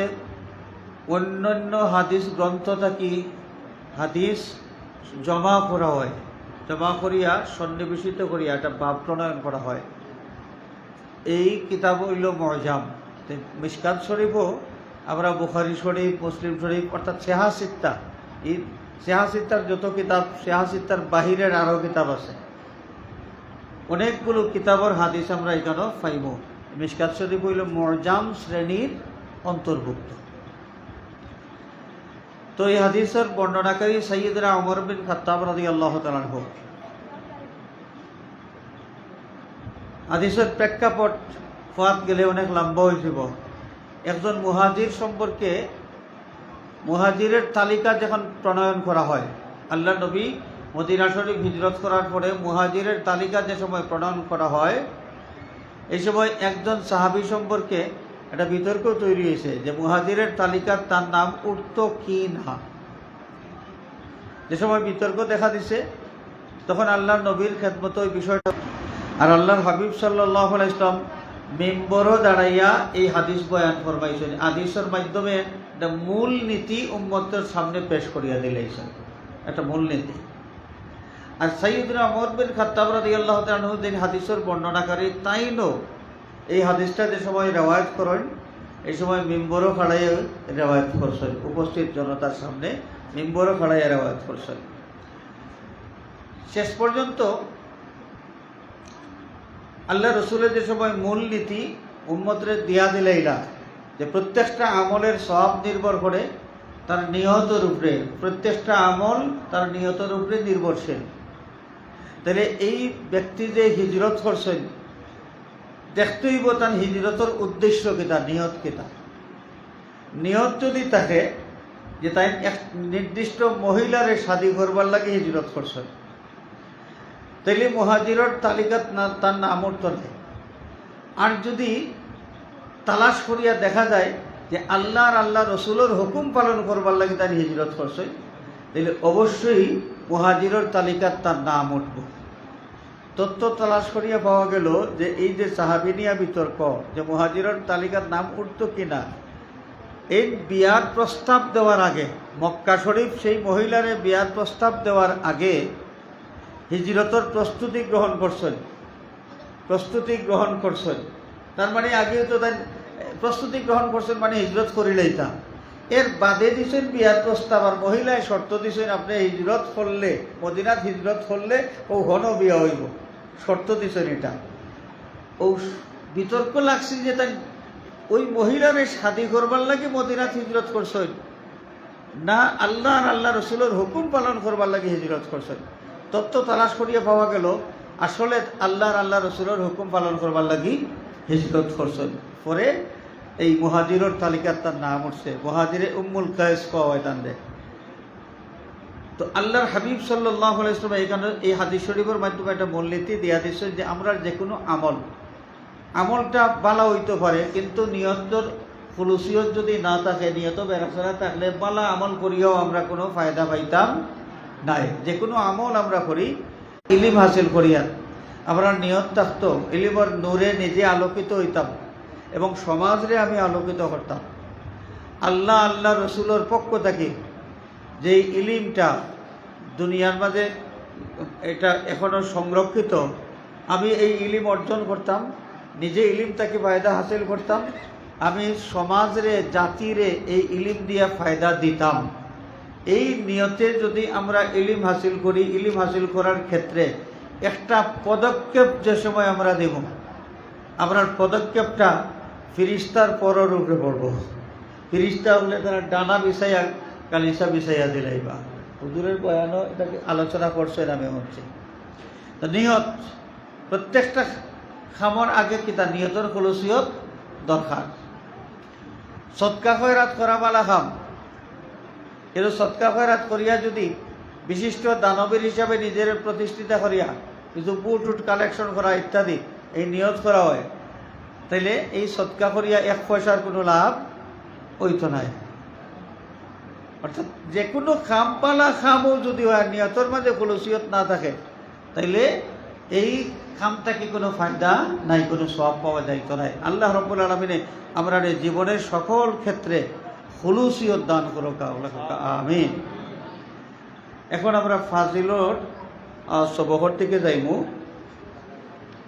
অন্যান্য হাদিস গ্রন্থ থাকি হাদিস জমা করা হয়, জমা করিয়া সন্নিবেশিত করিয়া একটা ভাব প্রণয়ন করা হয়, এই কিতাব হইল মুজাম। মিশকাত শরীফও আমরা বুখারী শরীফ, মুসলিম শরীফ অর্থাৎ সেহাসিত্তা, এই সেহাসিত্তার যত কিতাব, সেহাসিত্তার বাহিরের আরও কিতাব আছে, অনেকগুলো কিতাবের হাদিস আমরা এখানেও পাইব। মিশকাত শরীফ হইল মুজাম শ্রেণীর অন্তর্ভুক্ত। তো এই হাদিসের বর্ণনাকারী সাইয়্যিদনা ওমর বিন খাত্তাব রাদিয়াল্লাহু তাআলা আনহু। হাদিসের প্রেক্ষাপট ফাত গেলে অনেক লম্বা হয়ে যাব। একজন মুহাজির সম্পর্কে মুহাজিরের তালিকা যখন প্রণয়ন করা হয়, আল্লাহ নবী মদিনা শরীফ হিজরত করার পরে মুহাজিরের তালিকা যে সময় প্রণয়ন করা হয়, এই সময় একজন সাহাবী সম্পর্কে একটা বিতর্ক তৈরি হয়েছে যে মুহাজিরের তালিকার তার নাম উঠত কি না। যে সময় বিতর্ক দেখা দিছে তখন আল্লাহর নবীর খেদমত ওই বিষয়টা, আর আল্লাহর হাবিব সাল্লাল্লাহু আলাইহি ওয়াসাল্লাম মিম্বরও দাঁড়াইয়া এই হাদিস বয়ান ফরমাইছেন। হাদিসের মাধ্যমে একটা মূল নীতি উম্মতের সামনে পেশ করিয়া দিলেছেন, একটা মূল নীতি। আর সাইয়্যিদনা ওমর বিন খাত্তাব রাদিয়াল্লাহু তাআলা আনহু যিনি হাদিসের বর্ণনাকারী, তাইনও এই হাদিসটা যে সময় রেওয়ায়ত করেন এই সময় মিম্বরও খাড়াইয়া রেওয়ায়ত করছেন উপস্থিত জনতার সামনে মিম্বরও খাড়াইয়া রেওয়ায়ত করছেন। শেষ পর্যন্ত আল্লাহ রসুলের যে সময় মূল নীতি উম্মতরে দিয়া দিলাইলা যে প্রত্যেকটা আমলের সওয়াব নির্ভর করে তার নিয়তের উপরে, প্রত্যেকটা আমল তার নিয়তের উপরে নির্ভরশীল। তাহলে এই ব্যক্তি যে হিজরত করছেন দেখতেই তার হিজরতের উদ্দেশ্য কিতা, নিয়ত কিতা। নিয়ত যদি থাকে যে তাই এক নির্দিষ্ট মহিলারে শাদী করবার লাগে হিজরত করছেন, তাইলে মুহাজিরের তালিকাত তার নাম উঠত না। আর যদি তালাশ করিয়া দেখা যায় যে আল্লাহ রসুলের হুকুম পালন করবার লাগে তার হিজরত করছে, তাহলে অবশ্যই মুহাজিরের তালিকাত তার নাম উঠব। তথ্য তালাশ করিয়া পাওয়া গেল যে এই যে সাহাবিনিয়া বিতর্ক যে মুহাজিরের তালিকার নাম উঠত কিনা, এই বিয়ার প্রস্তাব দেওয়ার আগে মক্কা শরীফ সেই মহিলারে বিয়ার প্রস্তাব দেওয়ার আগে হিজরতের প্রস্তুতি গ্রহণ করছেন। তার মানে আগেও তো তাই প্রস্তুতি গ্রহণ করছেন, মানে হিজরত করিলেইতাম। এর বাদে দিছেন বিয়ার প্রস্তাব, আর মহিলায় শর্ত দিছেন আপনি হিজরত করলে, মদিনাত হিজরত করলে ও ঘন বিয়া হইব, শর্ত দিছেন। এটা ও বিতর্ক লাগছে যে তাই ওই মহিলারে শাদী করবার লাগে মদিনাত হিজরত করছেন না আল্লাহ রসুলের হুকুম পালন করবার লাগে হিজরত করছেন। তত্ত্ব তালাশ করিয়া পাওয়া গেল আসলে আল্লাহ রসুলের হুকুম পালন করবার লাগি হিজরত করছেন। পরে এই মুহাজিরের তালিকার তার নাম উঠছে, মুহাজিরে উম্মুল কায়েস পাওয়া হয় তাদের। তো আল্লাহর হাবিব সাল্লাল্লাহু আলাইহি ওয়াসাল্লাম এখানে এই হাদিস শরীফের মাধ্যমে একটা মূলনীতি দিয়া দিচ্ছে যে আমরা যে কোনো আমলটা বালা হইতে পারে, কিন্তু নিয়তর খুলুসিয়ত যদি না থাকে, নিয়ত বেরাসরা থাকলে বালা আমল করিয়াও আমরা কোনো ফায়দা পাইতাম নাই। যে কোনো আমল আমরা করি ইলিম হাসিল করিয়া আমরা নিয়ত থাকতো ইলিমর নূরে নিজে আলোকিত হইতাম এবং সমাজরে আমি আলোকিত করতাম। আল্লাহ রসুলের পক্ষ থেকে যেই ইলিমটা দুনিয়ার মাঝে এটা এখনো সংরক্ষিত, আমি এই ইলিম অর্জন করতাম, নিজে ইলিম থেকে ফায়দা হাসিল করতাম, আমি সমাজরে জাতিরে এই ইলিম দিয়া ফায়দা দিতাম। এই নিয়তে যদি আমরা ইলিম হাসিল করি, ইলিম হাসিল করার ক্ষেত্রে একটা পদক্ষেপ যে সময় আমরা দেব, আমরা পদক্ষেপটা ফিরিস্তার পররূপে পড়ব। ফিরিস্তা বলে তারা ডানা বিছাইয়া কালিসা বিছাইয়া দিলাইবা। হুজুরের বয়ানও এটাকে আলোচনা করছেন, আমি হচ্ছে তো নিয়ত প্রত্যেকটা খামর আগে কি তার নিয়তের খুলুসিয়ত দরকার। সদকা খয়রাত করা বালা খাম, কিন্তু সদকা খয়রাত করিয়া যদি বিশিষ্ট দানবীর হিসাবে নিজের প্রতিষ্ঠিত করিয়া কিছু বুট উট কালেকশন করা ইত্যাদি এই নিয়ত করা হয়, তাইলে এই সদকা করিয়া এক পয়সার কোনো লাভ হইতো নাই। অর্থাৎ যে কোনো খামপালা খামও যদি হয় নিয়তর মাঝে খুলুসিয়ত না থাকে, তাইলে এই খামটাকে কোনো ফায়দা নাই, কোনো সওয়াব পাওয়া যাইতো নাই। আল্লাহ রাব্বুল আলামিন আমরা জীবনের সকল ক্ষেত্রে খুলুসিয়ত দান করুক, আমিন। এখন আমরা ফাজিলর সবহর থেকে যাইমু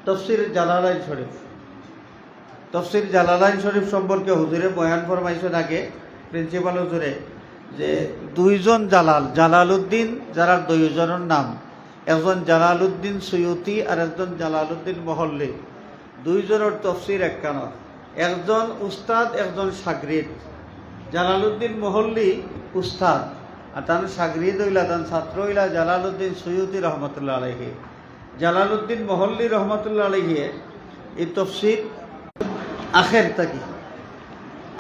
তফসির জালালাইন শরীফ। তফসির জালালাইন শরীফ সম্পর্কে হুজুরে বয়ান ফরমাইছেন আগে প্রিন্সিপাল হুজুরে যে দুইজন জালালউদ্দিন, যারা দুইজনের নাম, একজন জালালউদ্দিন সুয়ুতি আর একজন জালালউদ্দিন মহল্লি, দুইজনের তফসির একখানা, একজন উস্তাদ একজন সাগরিদ। জালালউদ্দিন মহল্লি উস্তাদ আর তার সাগরিদ হইলা, তার ছাত্র হইলা জালালউদ্দিন সুয়ুতি রহমতুল্লাহ আলাইহি। জালালউদ্দিন মহল্লি রহমতুল্লাহ আলাইহি এই তফসির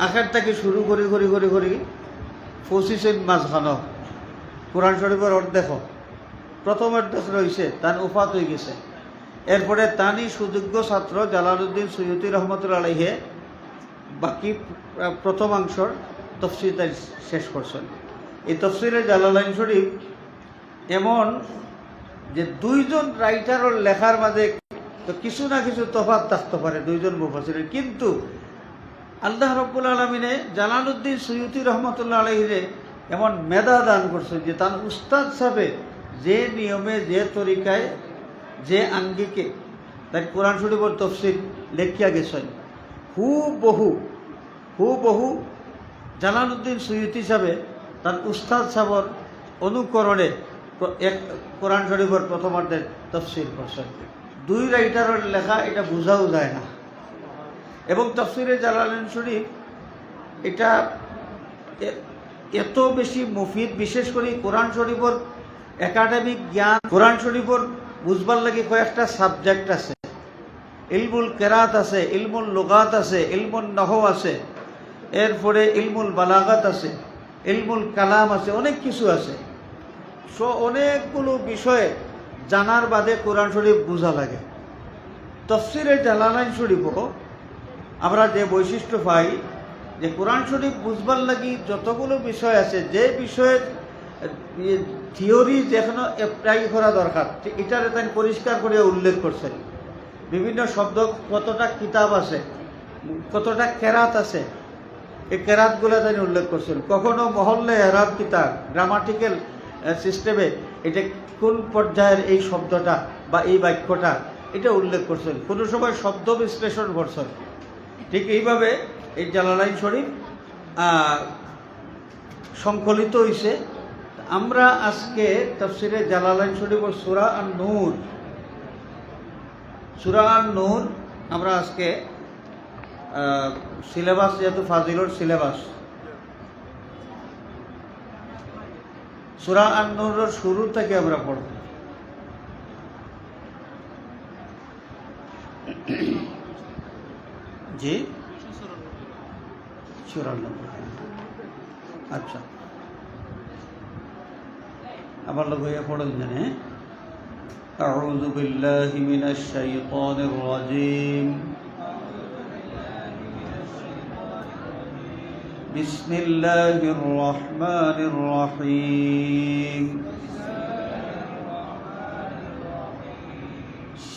আখের থেকে শুরু করি 25 মাঝখানো কোরআন শরীফের অর্ধেক, প্রথম অর্ধেক রয়েছে তার উফাত হয়ে গেছে। এরপরে তানই সুযোগ্য ছাত্র জালালউদ্দিন সুয়ুতি রহমতুল্লাহ আলাইহি বাকি প্রথমাংশর তফসির শেষ করছেন। এই তফসিরে জালালাইন শরীফ এমন যে দুইজন রাইটারের লেখার মাঝে তো কিছু না কিছু তফাৎ থাকতে পারে দুইজন মুফাসসিরের, কিন্তু আল্লাহ রাব্বুল আলামিনে জালালউদ্দিন সুয়ুতি রহমতুল্লাহ আলাইহিরে এমন মেধা দান করছেন যে তার উস্তাদ সাহেব যে নিয়মে, যে তরিকায়, যে আঙ্গিকে তাই কোরআন শরীফের তফসির লেখিয়া গেছেন, হুবহু জালালউদ্দিন সুয়ুতি সাহেব তার উস্তাদ সাবর অনুকরণে এক কোরআন শরীফের প্রথমার্ধের তফসির করছেন। দুই রাইটারের লেখা এটা বোঝাও যায় না। এবং তফসিরে জালালাইন শরীফ এটা এত বেশি মুফিদ, বিশেষ করে কোরআন শরীফের একাডেমিক জ্ঞান, কোরআন শরীফের বুঝবার লাগে কয়েকটা সাবজেক্ট আছে। ইলমুল কেরাত আছে, ইলমুল লুগাত আছে, ইলমুল নহও আছে, এরপরে ইলমুল বালাগাত আছে, ইলমুল কালাম আছে, অনেক কিছু আছে। অনেকগুলো বিষয়ে জানার বাদে কোরআন শরীফ বোঝা লাগে। তফসিরে জালালাইন শরীফও আমরা যে বৈশিষ্ট্য পাই যে কোরআন শরীফ বুঝবার লাগি যতগুলো বিষয় আছে, যে বিষয়ের থিওরি যেখানে অ্যাপ্লাই করা দরকার এটারে তাই পরিষ্কার করে উল্লেখ করছেন। বিভিন্ন শব্দ, কতটা কিতাব আছে, কতটা কেরাত আছে, এই কেরাতগুলো তাই উল্লেখ করছেন। কখনো মহল্লে এরাব কিতাব গ্রামাটিক্যাল সিস্টেমে এটা কোন পর্যায়ের এই শব্দটা বা এই বাক্যটা এটা উল্লেখ করছেন। কোনো সময় শব্দ বিশ্লেষণ করছেন। ঠিক এইভাবে এই জালালাইন শরীফ সংকলিত হয়েছে। আমরা আজকে তাফসিরে জালালাইন শরীফ সূরা আন-নূর, সূরা আন-নূর আমরা আজকে সিলেবাস, যেহেতু ফাজিলর সিলেবাস, সূরা আন-নূরের শুরু থেকে আমরা পড়ব। জি 94। আচ্ছা, আমার লোক হয়ে পড়েন জানে। أعوذ بالله من الشيطان الرجيم بسم الله الرحمن الرحيم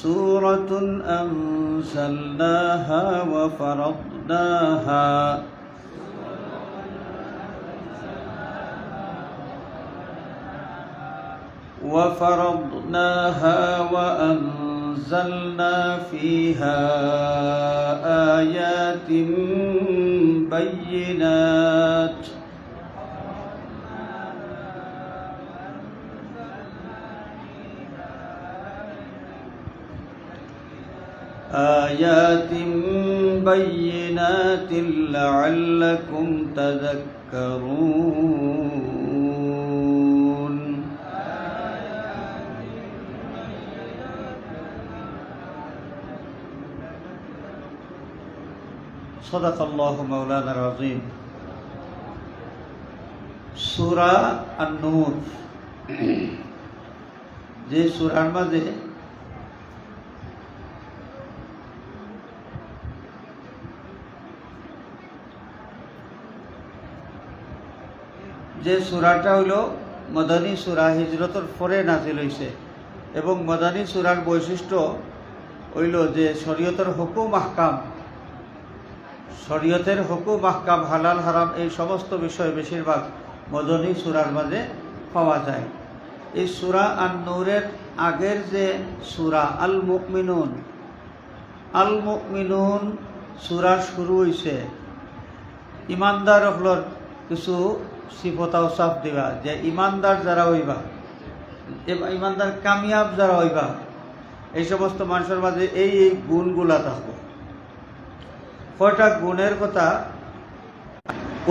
سورة أنزلناها وفرضناها وأنزلنا فيها آيات بينات لعلكم تذكرون صدق الله مولانا العظيم। সূরা আন-নূর, যে সূরার মাঝে যে সূরাটা হইল মদনী সূরা, হিজরতের পরে নাজিল হইছে। এবং মদনী সূরার বৈশিষ্ট্য হইল যে শরীয়তের হুকুম আহকাম, শরীয়তের হুকুম আহকাম, হালাল হারাম, এই সমস্ত বিষয় বেশিরভাগ মদনী সূরার মাঝে পাওয়া যায়। এই সূরা আন-নূরের আগের যে সূরা আল মুমিনুন, আল মুমিনুন সূরা শুরু হইছে ইমানদার হলর কিছু সিফত আওসাফ দিবা, যে ইমানদার যারা হইবা, ইমানদার কামিয়াব যারা হইবা, এই সমস্ত মানুষের মাঝে এই এই গুণগুলা থাকবে। কয়টা গুণের কথা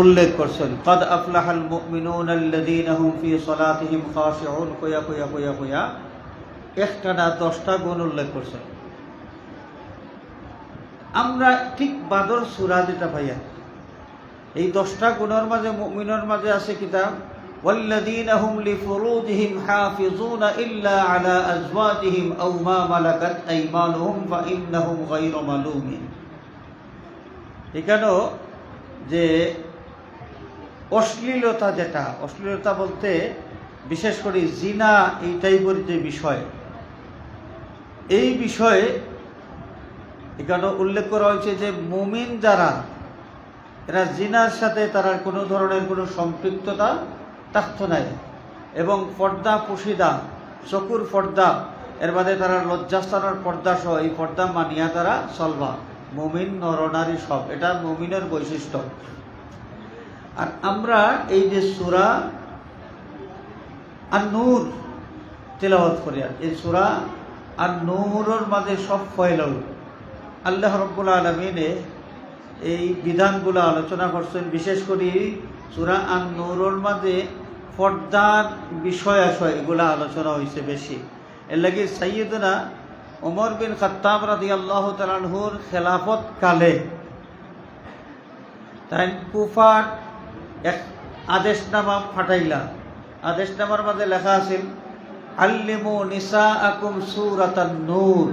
উল্লেখ করছেন। قد أفلح المؤمنون الذين هم في صلاتهم خاشعون কইয়া কইয়া কইয়া কইয়া একটানা 10টা গুণ উল্লেখ করছেন। আমরা ঠিক বাদর সূরা যেটা ভাইয়া, এই 10টা গুণের মাঝে মুমিনের মাঝে আছে কিতাব والذين هم لفروجهم حافظون إلا على أزواجهم أو ما ملكت أيمانهم فإنهم غير ملومين। এখানেও যে অশ্লীলতা, যেটা অশ্লীলতা বলতে বিশেষ করে জিনা, এই টাইপের যে বিষয়, এই বিষয়ে এখানে উল্লেখ করা হয়েছে যে মুমিন যারা, এরা জিনার সাথে তারা কোনো ধরনের কোনো সম্পৃক্ততা থাকতো নাই। এবং পর্দা পুশিদা, চকুর পর্দা, এর বাদে তারা লজ্জাস্থানের পর্দা সহ এই পর্দা মানিয়া তারা চলবা। মুমিন নরনারী সব, এটা মুমিনের বৈশিষ্ট্য। আর আমরা এই যে সূরা আন-নূর তেলাওয়াত করি, আর এই সূরা আন-নূরের মাঝে সব ফয়লাল আল্লাহ রাব্বুল আলামিনে এই বিধানগুলো আলোচনা করছেন। বিশেষ করে সূরা আন-নূরের মাঝে পর্দার বিষয় আশয় এগুলো আলোচনা হয়েছে বেশি। এর লাগি সাইয়্যিদনা ওমর বিন খাত্তাব রাদিয়াল্লাহু তাআলা আনহুর খেলাফত কালে তাই কুফার এক আদেশনামা ফাটাইলা। আদেশনামার মাঝে লেখা আছিল আল্লিমু নিসাআকুম সূরাতান নূর,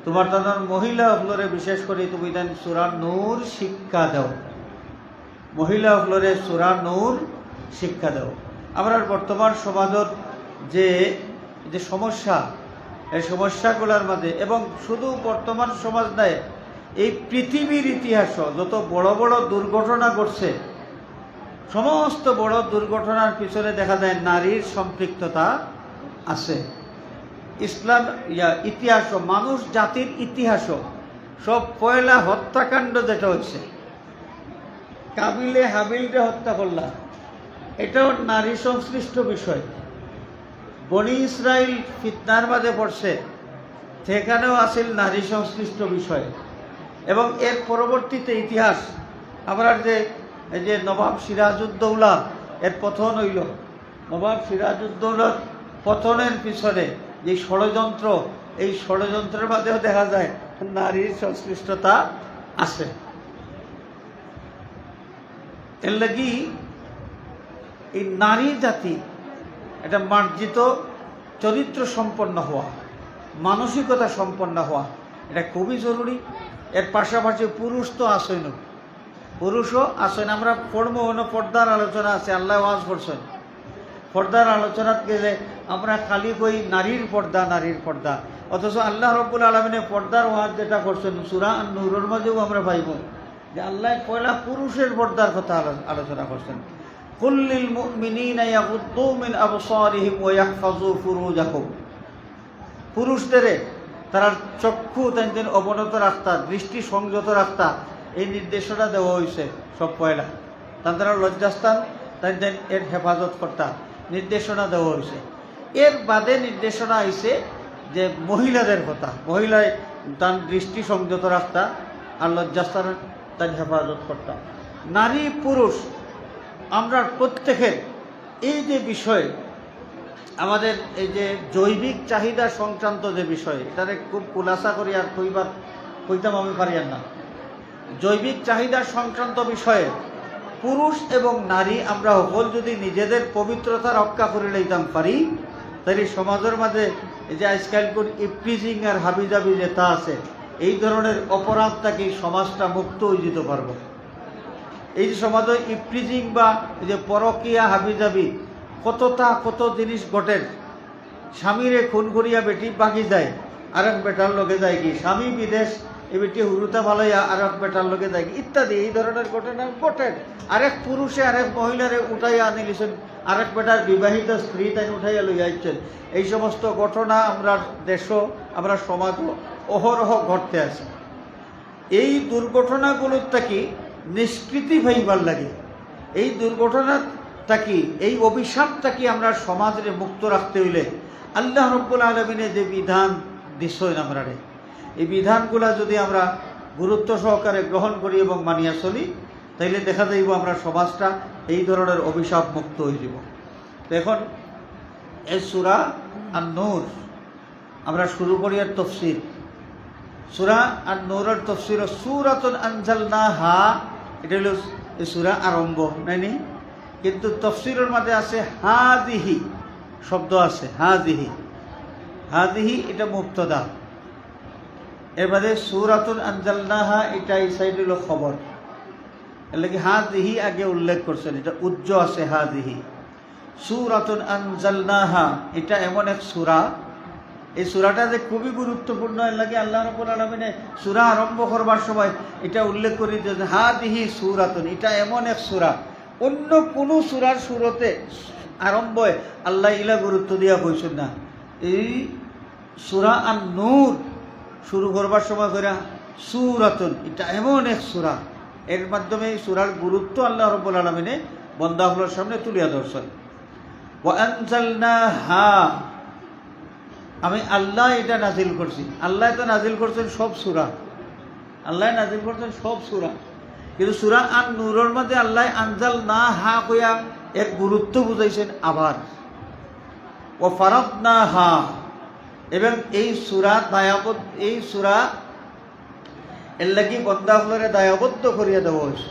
তোমার তাদের মহিলা হলরে বিশেষ করে তুমি দেন সূরা নূর শিক্ষা দাও, মহিলা হলরে সূরা নূর শিক্ষা দাও। আমরা বর্তমান সমাজের যে যে সমস্যা, এই সমস্যাগুলোর মাঝে, এবং শুধু বর্তমান সমাজ নয়, এই পৃথিবীর ইতিহাসও যত বড় বড় দুর্ঘটনা ঘটছে, সমস্ত বড় দুর্ঘটনার পিছনে দেখা যায় নারীর সম্পৃক্ততা আছে। ইসলাম ইতিহাসও, মানুষ জাতির ইতিহাসও, সব পয়লা হত্যাকাণ্ড যেটা হচ্ছে, কাবিলে হাবিলকে হত্যা করলা, এটাও নারী সংশ্লিষ্ট বিষয়। বনি ইসরাইল ফিতনার মাঝে পড়ছে, সেখানেও আসিল নারী সংশ্লিষ্ট বিষয়। এবং এর পরবর্তীতে ইতিহাস আমরা যে নবাব সিরাজউদ্দৌলা এর পতন হইল, নবাব সিরাজউদ্দৌলার পতনের পিছনে যে ষড়যন্ত্র, এই ষড়যন্ত্রের মাঝেও দেখা যায় নারীর সংশ্লিষ্টতা আছে। এর লাগি এই নারী জাতি এটা মার্জিত চরিত্র সম্পন্ন হওয়া, মানসিকতা সম্পন্ন হওয়া, এটা খুবই জরুরি। এর পাশাপাশি পুরুষ তো আসেন, পুরুষও আসেন। আমরা পড়বো পর্দার আলোচনা আছে, আল্লাহ ওয়াজ করছেন। পর্দার আলোচনাত গেলে আমরা খালি কই নারীর পর্দা, নারীর পর্দা, অথচ আল্লাহ রাব্বুল আলামিনে পর্দার ওয়াজ যেটা করছেন সূরা আন-নূরের মাঝেও আমরা পাইব যে আল্লাহ পয়লা পুরুষের পর্দার কথা আলোচনা করছেন। কুল্লিল মুমিনিনা ইয়াগুদ্দু মিন আবসারিহিম ওয়া ইয়াহফাযু ফুরুজাহুম, পুরুষদের তারা চক্ষু তাদের অবনত রাখতা, দৃষ্টি সংযত রাখতা, এই নির্দেশনা দেওয়া হয়েছে। সব পয়লা তারা লজ্জাস্থান তাদের এর হেফাজত করতা, নির্দেশনা দেওয়া হয়েছে। এর বাদে নির্দেশনা আইছে যে মহিলাদের কথা, মহিলায় তার দৃষ্টি সংযত রাখতা আর লজ্জাস্থান তার হেফাজত করতা। নারী পুরুষ আমরা প্রত্যেকের এই যে বিষয়, আমাদের এই যে জৈবিক চাহিদা সংক্রান্ত যে বিষয়, এটারে খুব খুলাসা করি আর কইতাম আমি পারি না। জৈবিক চাহিদা সংক্রান্ত বিষয়ে পুরুষ এবং নারী আমরা সকল যদি নিজেদের পবিত্রতা রক্ষা করে লইতাম পারি, তাহলে সমাজের মাঝে এই যে আজকাল ইপ্রিজিং আর হাবিজাবি যেটা আছে, এই ধরনের অপরাধ থেকে সমাজটা মুক্ত হয়ে যেতে পারবো। এই যে সমাজে ইপ্রিজিং বা এই যে পরকীয়া হাবিজাবি কত জিনিস ঘটেন। স্বামীরে খুন করিয়া বেটি বাকি যায়, আরেক বেটার লগে যায় কি, স্বামী বিদেশ, এ বেটি হুরুতা ভালাইয়া আরেক বেটার লগে যায় কি, ইত্যাদি এই ধরনের ঘটনা ঘটেন। আরেক পুরুষে আরেক মহিলারে উঠাইয়া আনিলিছেন, আরেক বেটার বিবাহিত স্ত্রী তাই উঠাইয়া লইয়া আইছেন। এই সমস্ত ঘটনা আমরা দেশও, আমরা সমাজও অহরহ ঘটতে আছে। এই দুর্ঘটনাগুলোর থাকি নিষ্কৃতি ভাইবার লাগে, এই দুর্ঘটনা থাকি, এই অভিশাপটা কি আমরা সমাজে মুক্ত রাখতে হইলে আল্লাহ রাব্বুল আলামিনে যে বিধান দিছেন আমরা, এই বিধানগুলা যদি আমরা গুরুত্ব সহকারে গ্রহণ করি এবং মানিয়া চলি, তাইলে দেখা যাইব আমরা সমাজটা এই ধরনের অভিশাপ মুক্ত হয়ে যাব। এখন এই সূরা আন-নূর আমরা শুরু করি আর তাফসীর। সূরা আন-নূরের তাফসীর সূরাতুন আনজালনাহা, এটা হলো এই সূরা আরম্ভ নাইনি, কিন্তু তাফসীরের মধ্যে আছে হাযিহি শব্দ আছে, হাযিহি, হাযিহি এটা মুবতাদা, এর মধ্যে সূরাতুন আনজালনাহা এটা এই সাইড হলো খবর। এর লাগি হাযিহি আগে উল্লেখ করছেন, এটা উজ্জ আছে হাযিহি। সূরাতুন আনজালনাহা এটা এমন এক সূরা, এই সূরাটা যে খুবই গুরুত্বপূর্ণ। এর লাগে আল্লাহ রাব্বুল আলামিনে সূরা আরম্ভ করবার সময় এটা উল্লেখ করে যে হাযিহি সূরাতুন, এটা এমন এক সূরা, অন্য কোনো সূরার শুরুতে আরম্ভে আল্লাহ ইলা গুরুত্ব দিয়া কইছেন না। এই সূরা আন-নূর শুরু করবার সময় করে সূরাতুন, এটা এমন এক সূরা, এর মাধ্যমে এই সূরার গুরুত্ব আল্লাহ রাব্বুল আলামিনে বান্দাগুলোর সামনে তুলিয়া ধরছেন। ওয়া আনজালনাহা, আমি আল্লাহ এটা নাজিল করছি। আল্লাহ তো নাজিল করছেন সব সূরা, আল্লাহ নাজিল করছেন সব সূরা, কিন্তু সূরা আন নূরের মধ্যে আল্লাহ আনজালনাহা কইয়া এক গুরুত্ব বুঝাইছেন আবার। ও ফারাদনাহা, এবং এই সূরা এই সূরা এর লাগি বান্দাগুলোরে দায়বদ্ধ করিয়া দেওয়া হয়েছে।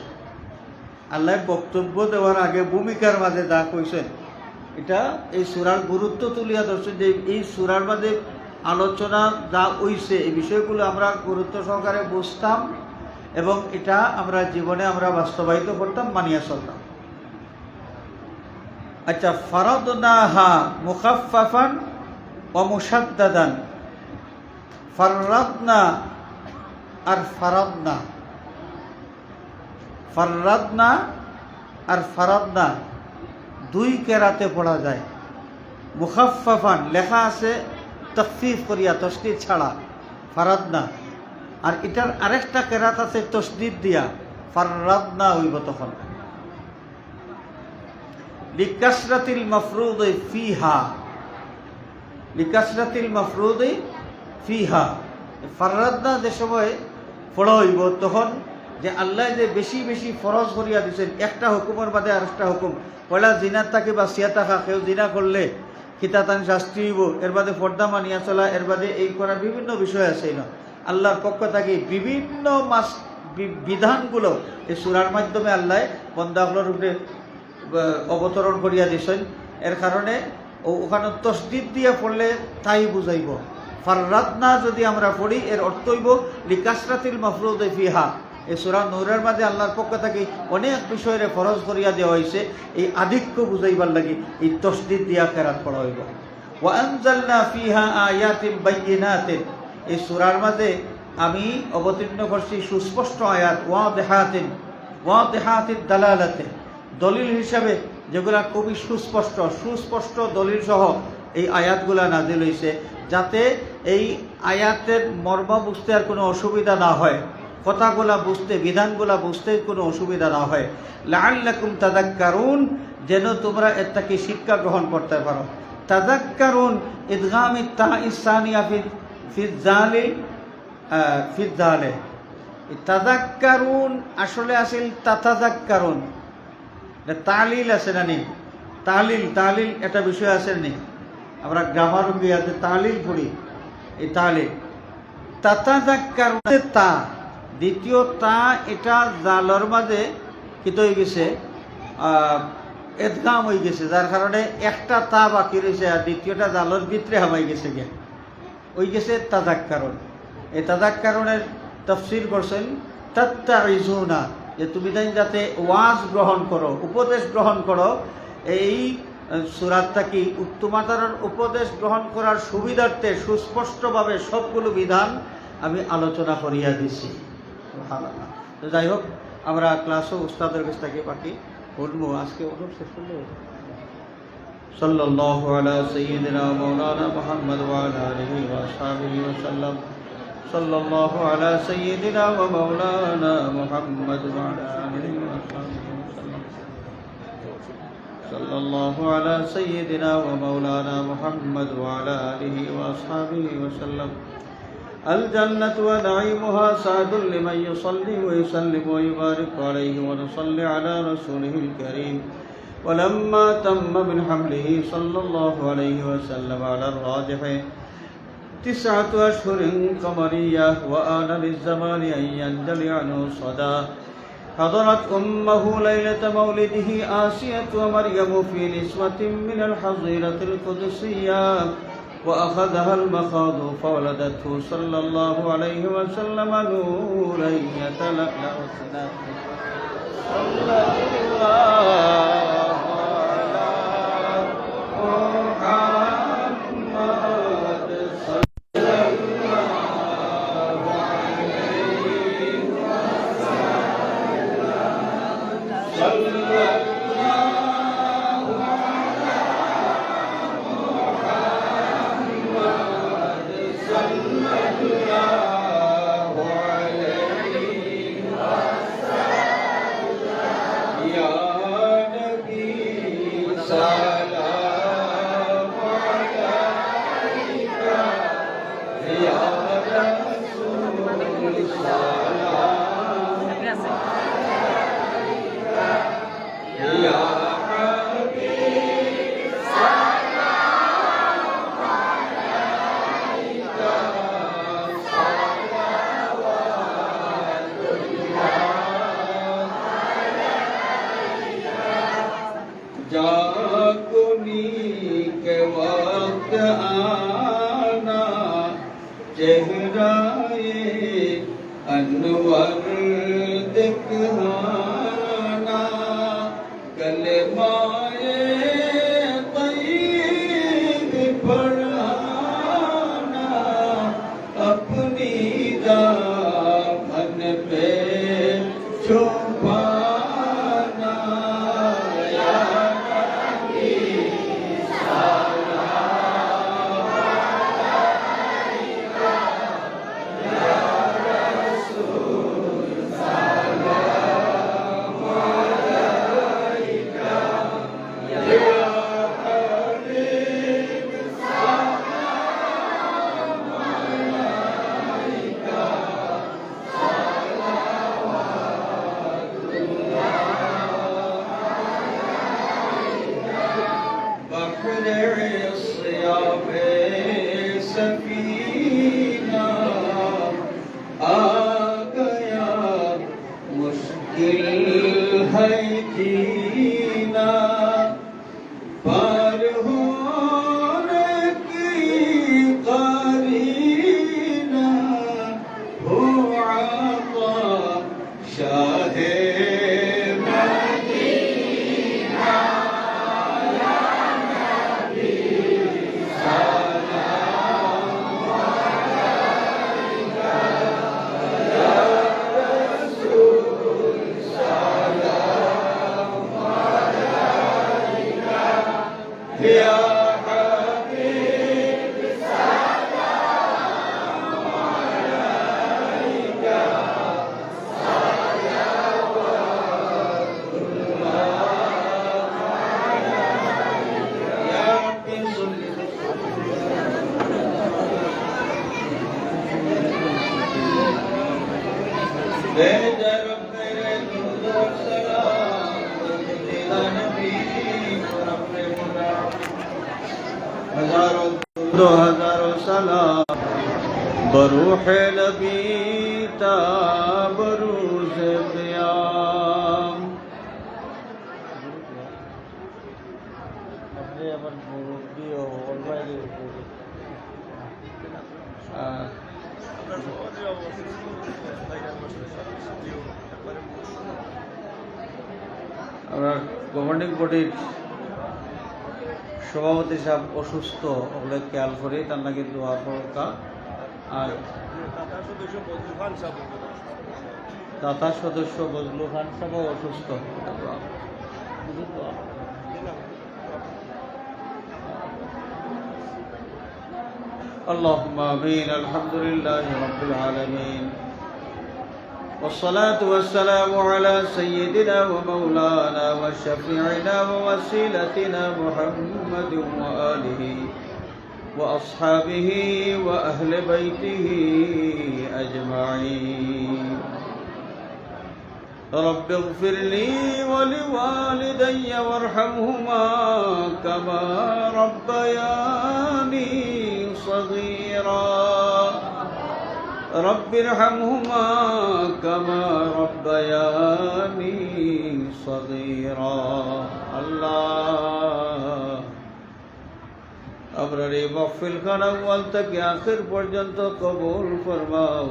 আল্লাহর বক্তব্য দেওয়ার আগে ভূমিকার মাঝে যা কইছেন, এটা এই সূরার গুরুত্ব তুলিয়া ধরছেন যে এই সূরার মাঝে আলোচনা যা হইছে এই বিষয়গুলো আমরা গুরুত্ব সহকারে বুঝতাম এবং এটা আমরা জীবনে আমরা বাস্তবায়িত করতাম, মানিয়া চলতাম। আচ্ছা, ফারাদনাহা মুখাফফাফান ওয়া মুশাদ্দাদান। ফাররাদনা আর ফারাদনা, ফাররাদনা আর ফারাদনা দুই কেরাতে পড়া যায়। মুখাফফাফান লেখা আছে তখফিফ করিয়া, তসদিদ ছাড়া, ফারাদনা। আর এটার আরেকটা কেরাত আছে তসদিদ দিয়া, ফাররাদনা হইব তখন। লিকাসরাতিল মাফরুদি ফিহা, লিকাসরাতিল মাফরুদি ফিহা। ফাররাদনা যে সময় পড়া হইব তখন যে আল্লাহ যে বেশি বেশি ফরজ করিয়া দিচ্ছেন, একটা হুকুমের বাদে আরেকটা হুকুম। পয়লা জিনার তাকে বা সিয়া থাকা, কেউ জিনা করলে খিতাতান শাস্তি হইব, এর বাদে পর্দা মানিয়া চলা, এর বাদে এই করার বিভিন্ন বিষয় আছে। না আল্লাহর পক্ষ থেকে বিভিন্ন বিধানগুলো এই সূরার মাধ্যমে আল্লাহ বান্দাগুলোর উপরে অবতরণ করিয়া দিছেন। এর কারণে ওখানে তসদিদ দিয়ে পড়লে তাই বুঝাইব। ফাররাদনা যদি আমরা পড়ি এর অর্থ হইব লিকাসরাতিল মাফরুদি ফিহা। এই সূরা নূরের মাঝে আল্লাহর পক্ষ থেকে অনেক বিষয়ে ফরজ করিয়া দেওয়া হয়েছে, এই আধিক্য বুঝাইবার লাগি এই তসদিদ দিয়া কেরাত পড়া হইব। ওয়া আনজালনা ফিহা আয়াতিন বাইয়িনাতিন, এই সূরার মাঝে আমি অবতীর্ণ করছি সুস্পষ্ট আয়াত, ওয়াদিহাতিন দালালাতে, দলিল হিসাবে যেগুলা খুবই সুস্পষ্ট দলিল সহ এই আয়াতগুলা নাজিল হয়েছে, যাতে এই আয়াতের মর্ম বুঝতে আর কোনো অসুবিধা না হয়, কথাগুলা বুঝতে, বিধানগুলা বুঝতে কোনো অসুবিধা না হয়। লাআল্লাকুম তাযাক্কারুন, যেন তোমরা এর থেকে শিক্ষা গ্রহণ করতে পারো। তাযাক্কারুন ইদগামি তাইস সানিয়া ফি যালে, তাযাক্কারুন আসলে আসিল তাতাযাক্কারুন, তালিল আছে না নি? তালিল একটা বিষয় আছে নি? আমরা গ্রামার গিয়াতে তালিল পড়ি, এই তালিল। তাতাযাক্কারুন তা, দ্বিতীয় তা, এটা জালর মাঝে কিত হয়ে গেছে, এদগাম হয়ে গেছে, যার কারণে একটা তা বাকি রয়েছে আর দ্বিতীয়টা জালর ভিতরে হামাই গেছে গে, ওই গেছে তাযাক্কারুন। এই তাযাক্কারুনের তাফসীর করছেন তাত্তাইজুনা, যে তুমি যাতে ওয়াজ গ্রহণ করো, উপদেশ গ্রহণ করো। এই সূরাটা কি উত্তমাতার উপদেশ গ্রহণ করার সুবিধার্থে সুস্পষ্টভাবে সবগুলো বিধান আমি আলোচনা করিয়া দিছি। তো যাই হোক, আমরা ক্লাসও উস্তাদের কাছ থেকে বাকি পড়বো আজকে। ওরকম শেষ করলে সাল্লাল্লাহু আলা সাইয়্যিদিনা মাওলানা মুহাম্মদ ওয়া আলা আলিহি ওয়া আসহাবিহি ওয়া সাল্লাম। সাল্লাল্লাহু আলা সাইয়্যিদিনা ওয়া মাওলানা মুহাম্মদ ওয়া আলা আলিহি ওয়া আসহাবিহি ওয়া সাল্লাম। সাল্লাল্লাহু আলা সাইয়্যিদিনা ওয়া মাওলানা মুহাম্মদ ওয়া আলা আলিহি ওয়া আসহাবিহি ওয়া সাল্লাম। الجنة ونعيمها سعد لمن يصلي ويسلم ويبارك عليه ونصلي على رسوله الكريم. ولما تم من حمله صلى الله عليه وسلم على الراجح 9 أشهر قمرية، وآن للزمان أن ينجلي عنه صدى، حضرت أمه ليلة مولده آسية ومريم في نسوة من الحظيرة القدسية، وأخذها المخاض فولدته صلى الله عليه وسلم نورا يتلألأ سناه. صلى الله على محمد صلى الله عليه وسلم. صلى الله عليه وسلم. जागुनी के वक्त आना चेहराए अनवर दिखाना कलमाए तय्यब पढ़ाना अपनी दामन पे छुपाना या नबी सफीना आ गया मुश्किल है जीना पार होने की करीना हो आता शाहे हजारों सलाम बरूह नबी बरूज क़याम আমরা গভর্নিং বডির সভাপতি সাহেব অসুস্থ, ওগুলো খেয়াল করে তার নাকি দোয়া করকা। আর দাতা সদস্য বজলু খান সাহেব অসুস্থ। اللهم آمين الحمد لله رب العالمين والصلاة والسلام على سيدنا ومولانا وشفيعنا ووسيلتنا محمد وآله وأصحابه وأهل بيته أجمعين. رب اغفر لي ولوالدي وارحمهما كما ربياني صغيرا. رب ارحمهما كما ربياني صغيرا. الله আমরা এই মাহফিল খান আউয়াল থেকে আখির পর্যন্ত কবুল ফরমাও।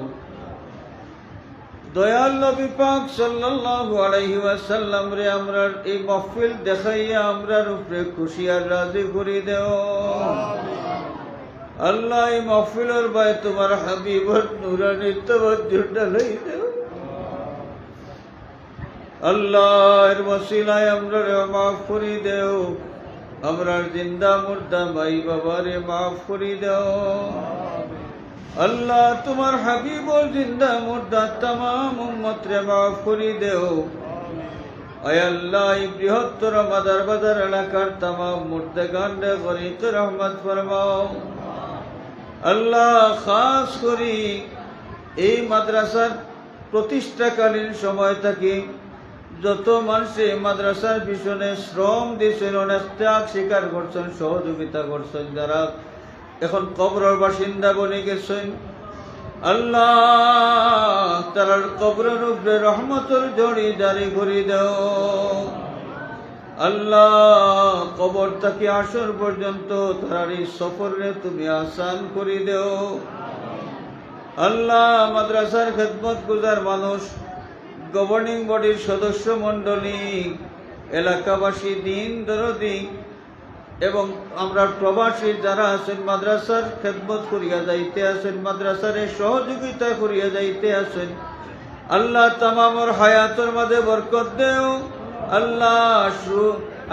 দয়াল নবী পাক সাল্লাল্লাহু আলাইহি ওয়াসাল্লাম রে আমরা এই মাহফিল দেখাইয়া আমরার উপরে খুশি আর রাজি করে দাও। আল্লাহ এই মাহফিলের বাই তোমার হাবিবর নূরানি তাওয়াজ্জুহ ঢালাই দাও। আল্লাহর ওসিলায় আমরারে মাফ করে দাও। আমরার জিন্দা মুর্দা ভাই বাবারে মাফ করে দাও। আল্লাহ তোমার হাবিবর জিন্দা মুর্দা तमाम উম্মত রে মাফ করে দাও। আয় আল্লাহ এই বৃহত্তর মাদার বাজার এলাকার तमाम মুর্দাগান রে গরিক রহমত ফরমাও। আল্লাহ খাস করি এই মাদ্রাসার প্রতিষ্ঠাকালীন সময় থেকে যত মানুষে মাদ্রাসার পিছনে শ্রম দিয়েছেন, অনেক ত্যাগ স্বীকার করছেন, সহযোগিতা করছেন, যারা এখন কবরের বাসিন্দা বনে গেছেন, আল্লাহ তার কবরের উপরে রহমতের জড়ি জারি করে দাও। আল্লাহ কবর থেকে আসর পর্যন্ত তার এই সফরে তুমি আসান করে দেও। আল্লাহ মাদ্রাসার খেদমত গুজার মানুষ, গভর্নিং বডির সদস্য মণ্ডলী, এলাকাবাসী, দিন দরদি এবং আমরা প্রবাসী যারা আছেন, মাদ্রাসার খেদমত করিয়া যাইতে আছেন, মাদ্রাসার সহযোগিতা করিয়া যাইতে আছেন, আল্লাহ তামামর হায়াতর মাঝে বরকত দেও।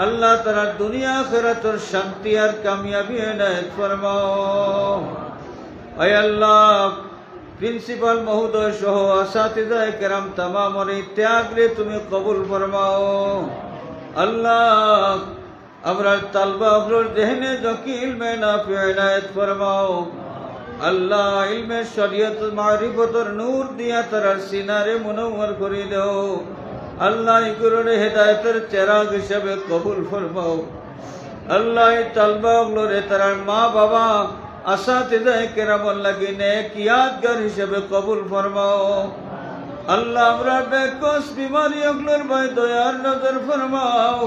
আল্লাহ তারা দুনিয়া আখিরাতের শান্তি আর কামিয়াবি এনায়েত ফরমাও। আয় আল্লাহ প্রিন্সিপাল মহোদয় সহ আসাতিজায়ে কেরাম তামামর এই ত্যাগরে তুমি কবুল ফরমাও। আল্লাহ আমরা তালবা আবরুর জেহনে জকি ইলমে নাফি ইনায়েত ফরমাও। আল্লাহ ইলমে শরিয়ত মারিফতর নূর দিয়া তারার সিনারে মুনওয়ার করে দাও। আল্লাহ ইগুরুরে হেদায়েতের চেরাগ হিসেবে কবুল ফরমাও। আল্লাহ এই তালবা আবরুরে তারার মা বাবা আসাতিজায়ে কেরাম লাগি নেক ইয়াদগার হিসেবে কবুল ফরমাও। আল্লাহ আমরা বেকস বিমারি অগলোর ভাই দয়ার নজর ফরমাও।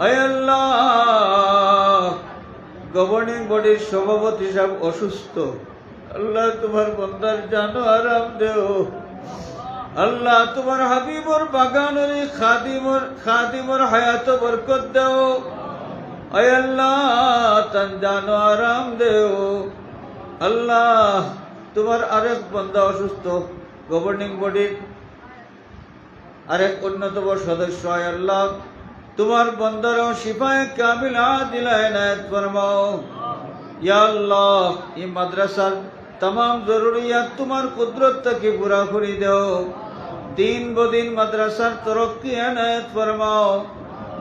আয় আল্লাহ গভর্নিং বডির সভাপতি সাহেব অসুস্থ, আল্লাহ তোমার বন্দার জানো আরাম দেও। আল্লাহ তোমার হাবিবর বাগানের খাদিমর হায়াত বরকত দেও। আয় আল্লাহ তান জানো আরাম দেও। আল্লাহ তোমার আরেক বন্দা অসুস্থ, গভর্নিং বডির আরেক অন্যতম সদস্য, আয় আল্লাহ তোমার বন্দারও শিফায়ে কামিল আদিলা ইনায়েত ফরমাও। ইয়া আল্লাহ এই মাদ্রাসার तमाम জরুরিয়াত তোমার কুদরত থেকে পুরা করে দাও। দিন বদিন মাদ্রাসার তরক্কি ইনায়েত ফরমাও।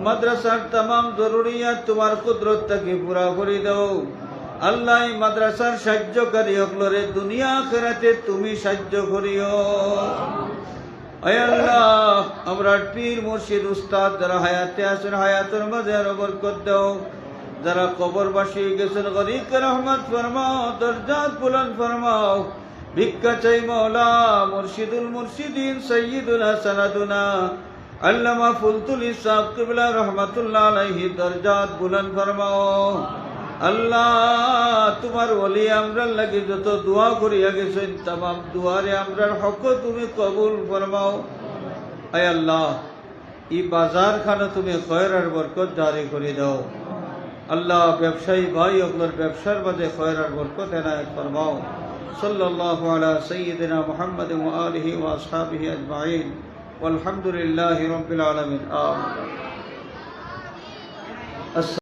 মাদ্রাসার तमाम জরুরিয়াত তোমার কুদরত থেকে পুরা করে দাও। আল্লাহ এই মাদ্রাসার সাহায্যকারী হকলরে দুনিয়া আখিরাতে তুমি সাহায্য করিও। আয় আল্লাহ আমরা পীর মুর্শিদ উস্তাদ যারা হায়াতে আছেন হায়াতের মাঝে আরো বরকত দাও। যারা কবরবাসী গেছেন গরিবকে রহমত ফরমাও, দরজাত বুলন্দ ফরমাও। ভিক্ষা চাই মওলা মুর্শিদুল মুর্শিদিন সৈয়দুনা সনদুনা আল্লামা ফুলতুল ইসলাম কিবলা রহমাতুল্লাহ আলাইহি দরজাত বুলন্দ ফরমাও। আল্লাহ তোমার ওলি আমরা লাগি যত দোয়া করিয়া গেছেন तमाम দুয়ারে আমরার হক তুমি কবুল ফরমাও। আয় আল্লাহ এই বাজার খানা তুমি খয়র আর বরকত জারি করে দাও। আল্লাহ ব্যবসায়ী ভাই ওগুলোর ব্যবসার মাঝে খয়র আর বরকত এনায়েত ফরমাও। সাল্লাল্লাহু আলা সাইয়্যিদিনা মুহাম্মদ ওয়া আলিহি ওয়া আসহাবিহি আজমাইন ওয়ালহামদুলিল্লাহি রাব্বিল আলামিন। আমিন।